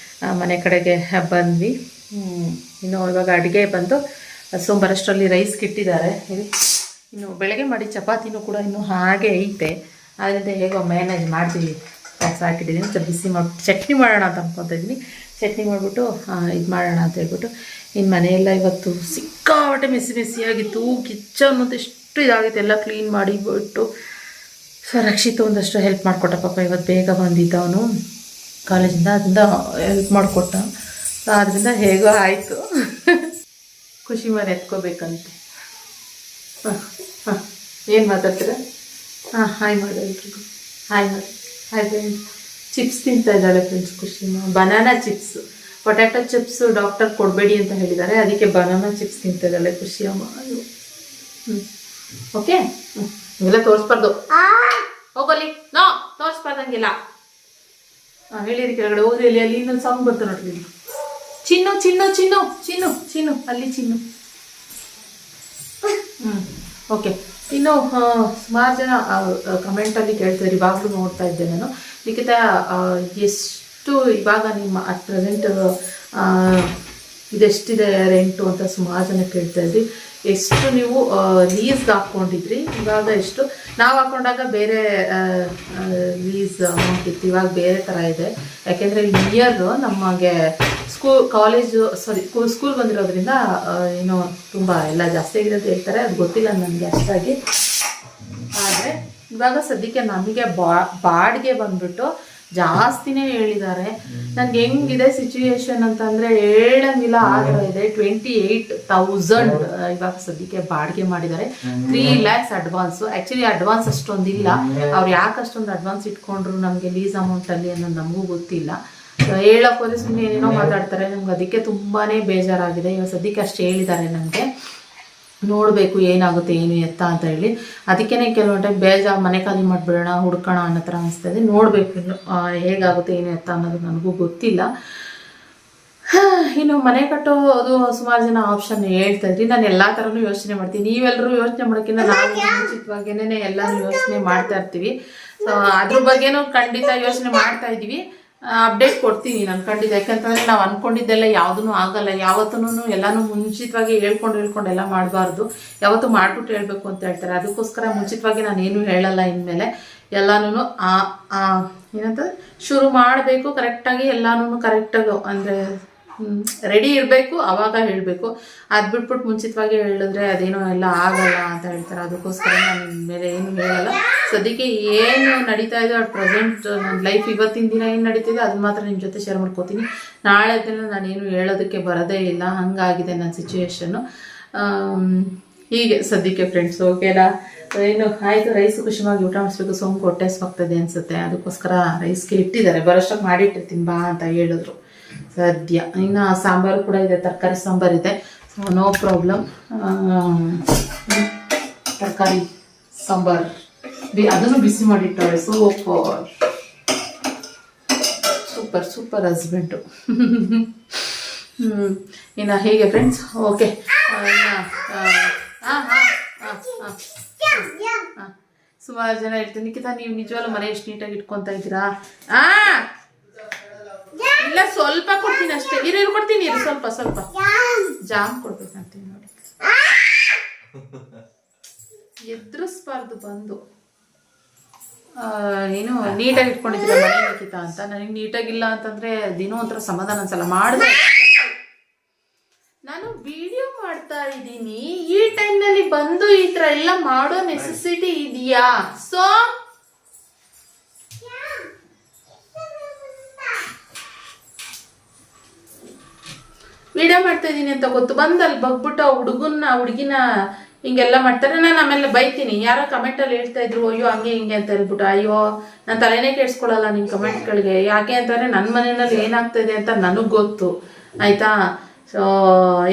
ಮನೆ ಕಡೆಗೆ ಬಂದ್ವಿ. ಇನ್ನು ಇವಾಗ ಅಡುಗೆ ಬಂದು ಸೋಮವಾರಷ್ಟರಲ್ಲಿ ರೈಸ್ ಇಟ್ಟಿದ್ದಾರೆ. ಇನ್ನು ಬೆಳಗ್ಗೆ ಮಾಡಿ ಚಪಾತಿನೂ ಕೂಡ ಇನ್ನೂ ಹಾಗೆ ಐತೆ, ಅದರಿಂದ ಹೇಗೋ ಮ್ಯಾನೇಜ್ ಮಾಡ್ತೀವಿ. ಹಾಕಿಟ್ಟಿದ್ದೀನಿ, ಸ್ವಲ್ಪ ಬಿಸಿ ಮಾಡಿಬಿಟ್ಟು ಚಟ್ನಿ ಮಾಡೋಣ ಅಂತ ಅಂದ್ಕೊತಾ ಇದ್ದೀನಿ. ಚಟ್ನಿ ಮಾಡಿಬಿಟ್ಟು ಇದು ಮಾಡೋಣ ಅಂತ ಹೇಳ್ಬಿಟ್ಟು ಇನ್ನು ಮನೆಯೆಲ್ಲ ಇವತ್ತು ಸಿಕ್ಕಾಪಟ್ಟೆ ಮೆಸ್ಸಿಯಾಗಿತ್ತು. ಕಿಚನ್ ಮತ್ತು ಎಷ್ಟು ಇದಾಗಿತ್ತು, ಎಲ್ಲ ಕ್ಲೀನ್ ಮಾಡಿಬಿಟ್ಟು. ಸೊ ರಕ್ಷಿತ್ ಒಂದಷ್ಟು ಹೆಲ್ಪ್ ಮಾಡಿಕೊಟ್ಟ. ಪಾಪ ಇವತ್ತು ಬೇಗ ಬಂದಿದ್ದವನು ಕಾಲೇಜಿಂದ, ಅದರಿಂದ ಹೆಲ್ಪ್ ಮಾಡಿಕೊಟ್ಟ. ಆದ್ದರಿಂದ ಹೇಗೋ ಆಯಿತು. ಖುಷಿ ಮನೆ ಎತ್ಕೋಬೇಕಂತೆ. ಏನು ಮಾತಾಡ್ತೀರ? ಹಾಯ್ ಮಾಡಿ ಎಲ್ರಿಗೂ, ಹಾಯ್ ಮಾಡಿ. Hi friends. ಚಿಪ್ಸ್ ತಿಂತಾ ಇದ್ದಾಳೆ ಫ್ರೆಂಡ್ಸ್ ಖುಷಿ. Banana chips, potato chips doctor ಕೊಡಬೇಡಿ ಅಂತ ಹೇಳಿದ್ದಾರೆ, ಅದಕ್ಕೆ ಬನಾನಾ ಚಿಪ್ಸ್ ತಿಂತಾ ಇದ್ದಾಳೆ ಖುಷಿ ಅಮ್ಮ. ಓಕೆ, ಇವೆಲ್ಲ ತೋರಿಸ್ಬಾರ್ದು, ಹೋಗಲಿ. ನೋ, ತೋರಿಸ್ಬಾರ್ದಂಗಿಲ್ಲ. ಹೇಳಿರಿ ಕೆಳಗಡೆ ಹೋಗ್ರಿ. ಅಲ್ಲಿ ಇನ್ನೊಂದು ಸಾಂಗ್ ಬಂತು ನೋಡ್ರಿ. ಚಿನ್ನು ಚಿನ್ನು ಚಿನ್ನು ಚಿನ್ನು ಚಿನ್ನು ಅಲ್ಲಿ ಚಿನ್ನು. ಓಕೆ. ಇನ್ನು ಸುಮಾರು ಜನ ಕಮೆಂಟಲ್ಲಿ ಕೇಳ್ತಾರೆ, ಇವಾಗಲೂ ನೋಡ್ತಾ ಇದ್ದೆ ನಾನು. ಲಿಖಿತ ಎಷ್ಟು ಇವಾಗ ನಿಮ್ಮ ಅಟ್ ಪ್ರೆಸೆಂಟ್ ಇದೆಷ್ಟಿದೆ ರೆಂಟು ಅಂತ ಸುಮಾರು ಜನ ಕೇಳ್ತಾ ಇದ್ರಿ. ಎಷ್ಟು ನೀವು ಲೀಸ್ಗೆ ಹಾಕ್ಕೊಂಡಿದ್ರಿ, ಇವಾಗ ಎಷ್ಟು? ನಾವು ಹಾಕೊಂಡಾಗ ಬೇರೆ ಲೀಸ್ ಅಮೌಂಟ್ ಇತ್ತು, ಇವಾಗ ಬೇರೆ ಥರ ಇದೆ. ಯಾಕೆಂದರೆ ನಿಯರ್ ನಮಗೆ ಸ್ಕೂಲ್ ಬಂದಿರೋದ್ರಿಂದ ಏನೋ ತುಂಬ ಎಲ್ಲ ಜಾಸ್ತಿ ಆಗಿದೆ ಅಂತ ಹೇಳ್ತಾರೆ, ಅದು ಗೊತ್ತಿಲ್ಲ ನನಗೆ ಅಷ್ಟಾಗಿ. ಆದರೆ ಇವಾಗ ಸದ್ಯಕ್ಕೆ ನಮಗೆ ಬಾಡಿಗೆ ಬಂದ್ಬಿಟ್ಟು ಜಾಸ್ತಿನೇ ಹೇಳಿದ್ದಾರೆ. ನನಗೆ ಹೆಂಗಿದೆ ಸಿಚುವೇಶನ್ ಅಂತಂದರೆ ಹೇಳಂಗಿಲ್ಲ, ಆ ಥರ ಇದೆ. 28,000 ಇವಾಗ ಸದ್ಯಕ್ಕೆ ಬಾಡಿಗೆ ಮಾಡಿದ್ದಾರೆ. 3 lakhs ಅಡ್ವಾನ್ಸು. ಆ್ಯಕ್ಚುಲಿ ಅಡ್ವಾನ್ಸ್ ಅಷ್ಟೊಂದಿಲ್ಲ, ಅವ್ರು ಯಾಕೆ ಅಷ್ಟೊಂದು ಅಡ್ವಾನ್ಸ್ ಇಟ್ಕೊಂಡ್ರು ನಮಗೆ ಲೀಸ್ ಅಮೌಂಟಲ್ಲಿ ಅನ್ನೋದು ನಮಗೂ ಗೊತ್ತಿಲ್ಲ. ಹೇಳಕ್ಕೆ ಹೋದ್ರೆ ಸುಮ್ಮನೆ ಏನೇನೋ ಮಾತಾಡ್ತಾರೆ, ನಮ್ಗೆ ಅದಕ್ಕೆ ತುಂಬಾ ಬೇಜಾರಾಗಿದೆ. ಇವಾಗ ಸದ್ಯಕ್ಕೆ ಅಷ್ಟು ಹೇಳಿದ್ದಾರೆ ನನಗೆ. ನೋಡಬೇಕು ಏನಾಗುತ್ತೆ ಏನು ಎತ್ತ ಅಂತ ಹೇಳಿ. ಅದಕ್ಕೇ ಕೆಲವೊಂದು ಟೈಮ್ ಮನೆ ಖಾಲಿ ಮಾಡಿಬಿಡೋಣ, ಹುಡ್ಕೋಣ ಅನ್ನೋ ಥರ ಅನಿಸ್ತದೆ. ನೋಡಬೇಕು ಇನ್ನು ಹೇಗಾಗುತ್ತೆ ಏನು ಎತ್ತ ಅನ್ನೋದು ನನಗೂ ಗೊತ್ತಿಲ್ಲ. ಇನ್ನು ಮನೆ ಕಟ್ಟೋದು ಸುಮಾರು ಜನ ಆಪ್ಷನ್ ಹೇಳ್ತಾ ಇದ್ರಿ. ನಾನು ಎಲ್ಲ ಥರನೂ ಯೋಚನೆ ಮಾಡ್ತೀನಿ. ನೀವೆಲ್ಲರೂ ಯೋಚನೆ ಮಾಡೋಕ್ಕಿಂತ ನಾವು ಮುಂಚಿತವಾಗೇನೆ ಎಲ್ಲನೂ ಯೋಚನೆ ಮಾಡ್ತಾ ಇರ್ತೀವಿ. ಸೊ ಅದ್ರ ಬಗ್ಗೆನೂ ಖಂಡಿತ ಯೋಚನೆ ಮಾಡ್ತಾ ಇದ್ದೀವಿ. ಅಪ್ಡೇಟ್ ಕೊಡ್ತೀನಿ ನಾನು ಖಂಡಿತ. ಯಾಕಂತಂದರೆ ನಾವು ಅಂದ್ಕೊಂಡಿದ್ದೆಲ್ಲ ಯಾವುದೂ ಆಗಲ್ಲ. ಯಾವತ್ತೂ ಎಲ್ಲನೂ ಮುಂಚಿತವಾಗಿ ಹೇಳ್ಕೊಂಡು ಎಲ್ಲ ಮಾಡಬಾರ್ದು. ಯಾವತ್ತೂ ಮಾಡ್ಬಿಟ್ಟು ಹೇಳಬೇಕು ಅಂತ ಹೇಳ್ತಾರೆ. ಅದಕ್ಕೋಸ್ಕರ ಮುಂಚಿತವಾಗಿ ನಾನು ಏನೂ ಹೇಳಲ್ಲ. ಇನ್ಮೇಲೆ ಎಲ್ಲನೂ ಏನಂತ ಶುರು ಮಾಡಬೇಕು ಕರೆಕ್ಟಾಗಿ, ಎಲ್ಲನೂ ಕರೆಕ್ಟಾಗಿ ಅಂದರೆ ರೆಡಿ ಇರಬೇಕು, ಆವಾಗ ಹೇಳಬೇಕು. ಅದು ಬಿಟ್ಬಿಟ್ಟು ಮುಂಚಿತವಾಗಿ ಹೇಳಿದ್ರೆ ಅದೇನೋ ಎಲ್ಲ ಆಗಲ್ಲ ಅಂತ ಹೇಳ್ತಾರೆ. ಅದಕ್ಕೋಸ್ಕರ ನಾನು ಇನ್ಮೇಲೆ ಏನು ಹೇಳಲ್ಲ. ಸದ್ಯಕ್ಕೆ ಏನು ನಡೀತಾ ಇದೆ ಅಟ್ ಪ್ರೆಸೆಂಟ್ ನನ್ನ ಲೈಫ್ ಇವತ್ತಿನ ದಿನ ಏನು ನಡೀತಿದೆ ಅದನ್ನ ಮಾತ್ರ ನಿಮ್ಮ ಜೊತೆ ಶೇರ್ ಮಾಡ್ಕೋತೀನಿ. ನಾಳೆ ದಿನ ನಾನೇನು ಹೇಳೋದಕ್ಕೆ ಬರೋದೇ ಇಲ್ಲ, ಹಂಗಾಗಿದೆ ನನ್ನ ಸಿಚುವೇಶನ್ನು. ಹೀಗೆ ಸದ್ಯಕ್ಕೆ ಫ್ರೆಂಡ್ಸ್. ಓಕೆನಾ? ಏನು ಆಯಿತು, ರೈಸ್ ಖುಷಿಯಾಗಿ ಊಟ ಮಾಡಿಸ್ಬೇಕು. ಸೋಂಕು ಹೊಟ್ಟೆ ಸ್ವಾಗ್ತದೆ ಅನಿಸುತ್ತೆ, ಅದಕ್ಕೋಸ್ಕರ ರೈಸ್ಗೆ ಇಟ್ಟಿದ್ದಾರೆ. ಬರೋಷ್ಟಕ್ಕೆ ಮಾಡಿಟ್ಟಿರ್ತೀನಿ ಬಾ ಅಂತ ಹೇಳಿದ್ರು ಸದ್ಯ. ಇನ್ನು ಸಾಂಬಾರು ಕೂಡ ಇದೆ, ತರಕಾರಿ ಸಾಂಬಾರು ಇದೆ. So no problem. ತರಕಾರಿ ಸಾಂಬಾರು ಅದನ್ನು ಬಿಸಿ ಮಾಡಿಟ್ಟವ್ರೆ. Super husband. ಇನ್ನು ಹೇಗೆ ಫ್ರೆಂಡ್ಸ್? ಓಕೆ. ಸುಮಾರು ಜನ ಹೇಳ್ತೀನಿ, ನಿಖಿತಾ ನೀವು ನಿಜವಾಗ್ಲೂ ಮನೆ ಎಷ್ಟು ನೀಟಾಗಿ ಇಟ್ಕೊತಾ ಇದ್ದೀರಾ? ಇಲ್ಲ, ಸ್ವಲ್ಪ ಕೊಡ್ತೀನಿ ಅಷ್ಟೇ. ಇರು ಕೊಡ್ತೀನಿ, ಸ್ವಲ್ಪ ಜಾಮ್ ಕೊಡ್ಬೇಕಂತೀನಿ ನೋಡಿ. ಎದುರಿಸ್ಬಾರ್ದು ಬಂದು. ಏನು ನೀಟಾಗಿ ಇಟ್ಕೊಂಡಿದ್ದೀರಾ ಮನೆ ನಿಖಿತಾ ಅಂತ. ನನಗೆ ನೀಟಾಗಿಲ್ಲ ಅಂತಂದ್ರೆ ದಿನೋ ಒಂಥರ ಸಮಾಧಾನ ಅನ್ಸಲ್ಲ. ಮಾಡಿದ್ರೆ ನಾನು ವಿಡಿಯೋ ಮಾಡ್ತಾ ಇದ್ದೀನಿ, ಈ ಟೈಮ್ನಲ್ಲಿ ಬಂದು ಈ ಥರ ಎಲ್ಲ ಮಾಡೋ ನೆಸೆಸಿಟಿ ಇದೆಯಾ? ಸೊ ವಿಡಿಯೋ ಮಾಡ್ತಾ ಇದ್ದೀನಿ ಅಂತ ಗೊತ್ತು, ಬಂದಲ್ಲಿ ಬಗ್ಬಿಟ್ಟು ಆ ಹುಡುಗಿನ ಹಿಂಗೆಲ್ಲ ಮಾಡ್ತಾರೆ. ನಾನು ಆಮೇಲೆ ಬೈತೀನಿ. ಯಾರೋ ಕಮೆಂಟಲ್ಲಿ ಹೇಳ್ತಾ ಇದ್ರು, ಅಯ್ಯೋ ಹಂಗೆ ಹಿಂಗೆ ಅಂತ ಹೇಳ್ಬಿಟ್ಟು. ಅಯ್ಯೋ ನಾನು ತಲೆನೇ ಕೇಳಿಸ್ಕೊಳ್ಳಲ್ಲ ನಿಮ್ಮ ಕಮೆಂಟ್ಗಳಿಗೆ. ಯಾಕೆ ಅಂತಂದರೆ ನನ್ನ ಮನೆಯಲ್ಲಿ ಏನಾಗ್ತಾಯಿದೆ ಅಂತ ನನಗೆ ಗೊತ್ತು, ಆಯಿತಾ? ಸೊ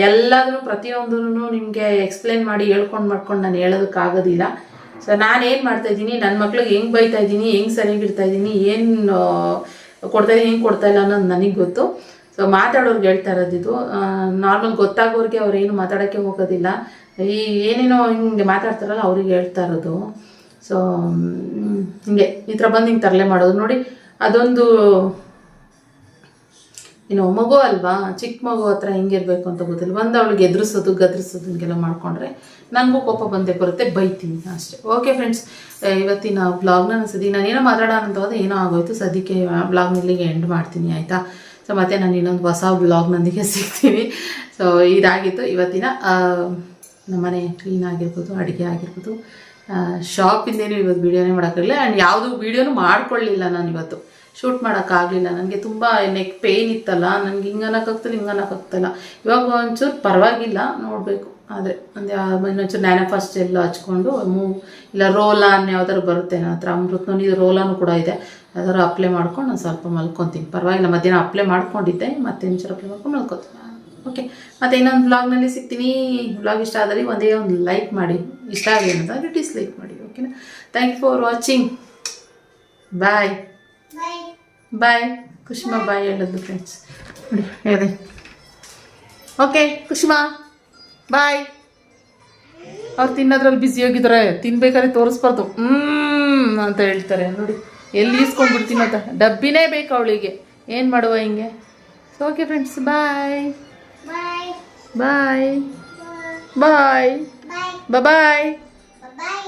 ಎಲ್ಲದೂ ಪ್ರತಿಯೊಂದೂ ನಿಮಗೆ ಎಕ್ಸ್ಪ್ಲೇನ್ ಮಾಡಿ ಮಾಡ್ಕೊಂಡು ನಾನು ಹೇಳೋದಕ್ಕಾಗೋದಿಲ್ಲ. ಸೊ ನಾನೇನು ಮಾಡ್ತಾಯಿದ್ದೀನಿ, ನನ್ನ ಮಕ್ಳಿಗೆ ಹೆಂಗೆ ಬೈತಾ ಇದ್ದೀನಿ, ಹೆಂಗೆ ಸರಿಯಾಗಿಡ್ತಾ ಇದ್ದೀನಿ, ಏನು ಕೊಡ್ತಾಯಿದ್ದೀನಿ, ಹೆಂಗೆ ಕೊಡ್ತಾಯಿಲ್ಲ ಅನ್ನೋದು ನನಗೆ ಗೊತ್ತು. ಸೊ ಮಾತಾಡೋರ್ಗೆ ಹೇಳ್ತಾ ಇರೋದು ಇದು. ನಾರ್ಮಲ್ ಗೊತ್ತಾಗೋರಿಗೆ ಅವ್ರೇನು ಮಾತಾಡೋಕ್ಕೆ ಹೋಗೋದಿಲ್ಲ. ಏನೇನೋ ಹಿಂಗೆ ಮಾತಾಡ್ತಾರಲ್ಲ ಅವ್ರಿಗೆ ಹೇಳ್ತಾ ಇರೋದು. ಸೊ ಹಿಂಗೆ ಈ ಥರ ಬಂದು ಹಿಂಗೆ ತರಲೆ ಮಾಡೋದು ನೋಡಿ. ಅದೊಂದು ಇನ್ನು ಮಗು ಅಲ್ವಾ, ಚಿಕ್ಕ ಮಗು ಹತ್ರ ಹೆಂಗಿರ್ಬೇಕು ಅಂತ ಗೊತ್ತಿಲ್ಲ. ಬಂದು ಅವಳಿಗೆ ಎದುರಿಸೋದು ಗದ್ರಿಸೋದು ಹಿಂಗೆಲ್ಲ ಮಾಡಿಕೊಂಡ್ರೆ ನನಗೂ ಕೋಪ ಬಂದೇ ಬರುತ್ತೆ, ಬೈತೀನಿ ಅಷ್ಟೇ. ಓಕೆ ಫ್ರೆಂಡ್ಸ್, ಇವತ್ತಿನ ವ್ಲಾಗ್ನ ನಾನೇನೋ ಮಾತಾಡೋಣ ಅಂತ ಹೋದೆ, ಏನೋ ಆಗೋಯ್ತು. ಸದ್ಯಕ್ಕೆ ವ್ಲಾಗ್ನಲ್ಲಿಗೆ ಎಂಡ್ ಮಾಡ್ತೀನಿ, ಆಯಿತಾ? ಸೊ ಮತ್ತೆ ನಾನು ಇನ್ನೊಂದು ಹೊಸ ವ್ಲಾಗ್ನೊಂದಿಗೆ ಸಿಗ್ತೀನಿ. ಸೊ ಇದಾಗಿತ್ತು ಇವತ್ತಿನ ನಮ್ಮನೆ ಕ್ಲೀನ್ ಆಗಿರ್ಬೋದು, ಅಡುಗೆ ಆಗಿರ್ಬೋದು, ಶಾಪಿಂದೇನು ಇವತ್ತು ವೀಡಿಯೋನೇ ಮಾಡೋಕ್ಕಾಗಲಿಲ್ಲ. ಆ್ಯಂಡ್ ಯಾವುದು ವೀಡಿಯೋನೂ ಮಾಡ್ಕೊಳ್ಳಿಲ್ಲ ನಾನು ಇವತ್ತು. ಶೂಟ್ ಮಾಡೋಕ್ಕಾಗಲಿಲ್ಲ. ನನಗೆ ತುಂಬ ನೆಕ್ ಪೇಯ್ನ್ ಇತ್ತಲ್ಲ, ನನಗೆ ಹಿಂಗೆ ಅನ್ನೋಕ್ಕಾಗ್ತಲ್ಲ. ಇವಾಗ ಒಂಚೂರು ಪರವಾಗಿಲ್ಲ, ನೋಡಬೇಕು. ಆದರೆ ಇನ್ನೊಂಚೂರು ನ್ಯಾನೋಫಾಸ್ಟ್ ಎಲ್ಲ ಹಚ್ಕೊಂಡು ಇಲ್ಲ ರೋಲಾನ್ ಯಾವ್ದಾದ್ರು ಬರುತ್ತೆ ನನ್ನ ಹತ್ರ. ಅಮೃತನಲ್ಲಿ ರೋಲಾನು ಕೂಡ ಇದೆ, ಯಾವ್ದಾದ್ರು ಅಪ್ಲೈ ಮಾಡ್ಕೊಂಡು ನಾನು ಸ್ವಲ್ಪ ಮಲ್ಕೊತೀನಿ. ಪರವಾಗಿಲ್ಲ, ಮಧ್ಯಾಹ್ನ ಅಪ್ಲೈ ಮಾಡ್ಕೊಂಡಿದ್ದೆ, ಮತ್ತೆ ಒಂಚೂರು ಅಪ್ಲೈ ಮಾಡ್ಕೊಂಡು ಮಲ್ಕೊತೀನಿ. ಓಕೆ, ಮತ್ತು ಇನ್ನೊಂದು ವ್ಲಾಗ್ನಲ್ಲಿ ಸಿಗ್ತೀನಿ. ವ್ಲಾಗ್ ಇಷ್ಟ ಆದರೆ ಒಂದೇ ಒಂದು ಲೈಕ್ ಮಾಡಿ, ಇಷ್ಟ ಆಗಲಿ ಅಂತಂದರೆ ಡಿಸ್ಲೈಕ್ ಮಾಡಿ. ಓಕೆನಾ? Thank you for watching. Bye. Kushma bye ಹೇಳೋದು ಫ್ರೆಂಡ್ಸ್ ನೋಡಿ, ಹೇಳಿ. Okay Kushma bye. ಅವ್ರು ತಿನ್ನೋದ್ರಲ್ಲಿ ಬ್ಯುಸಿ ಹೋಗಿದ್ದಾರೆ, ತಿನ್ಬೇಕಾದ್ರೆ ತೋರಿಸ್ಬಾರ್ದು ಅಂತ ಹೇಳ್ತಾರೆ ನೋಡಿ. ಎಲ್ಲಿ ಈಸ್ಕೊಂಡ್ಬಿಡ್ತೀನಿ ಅಂತ, ಡಬ್ಬಿನೇ ಬೇಕು ಅವಳಿಗೆ. ಏನು ಮಾಡುವ ಹಿಂಗೆ. ಓಕೆ ಫ್ರೆಂಡ್ಸ್, ಬಾಯ್. ಬಾಯ್ ಬಾಯ್ ಬಾಯ್ Bye.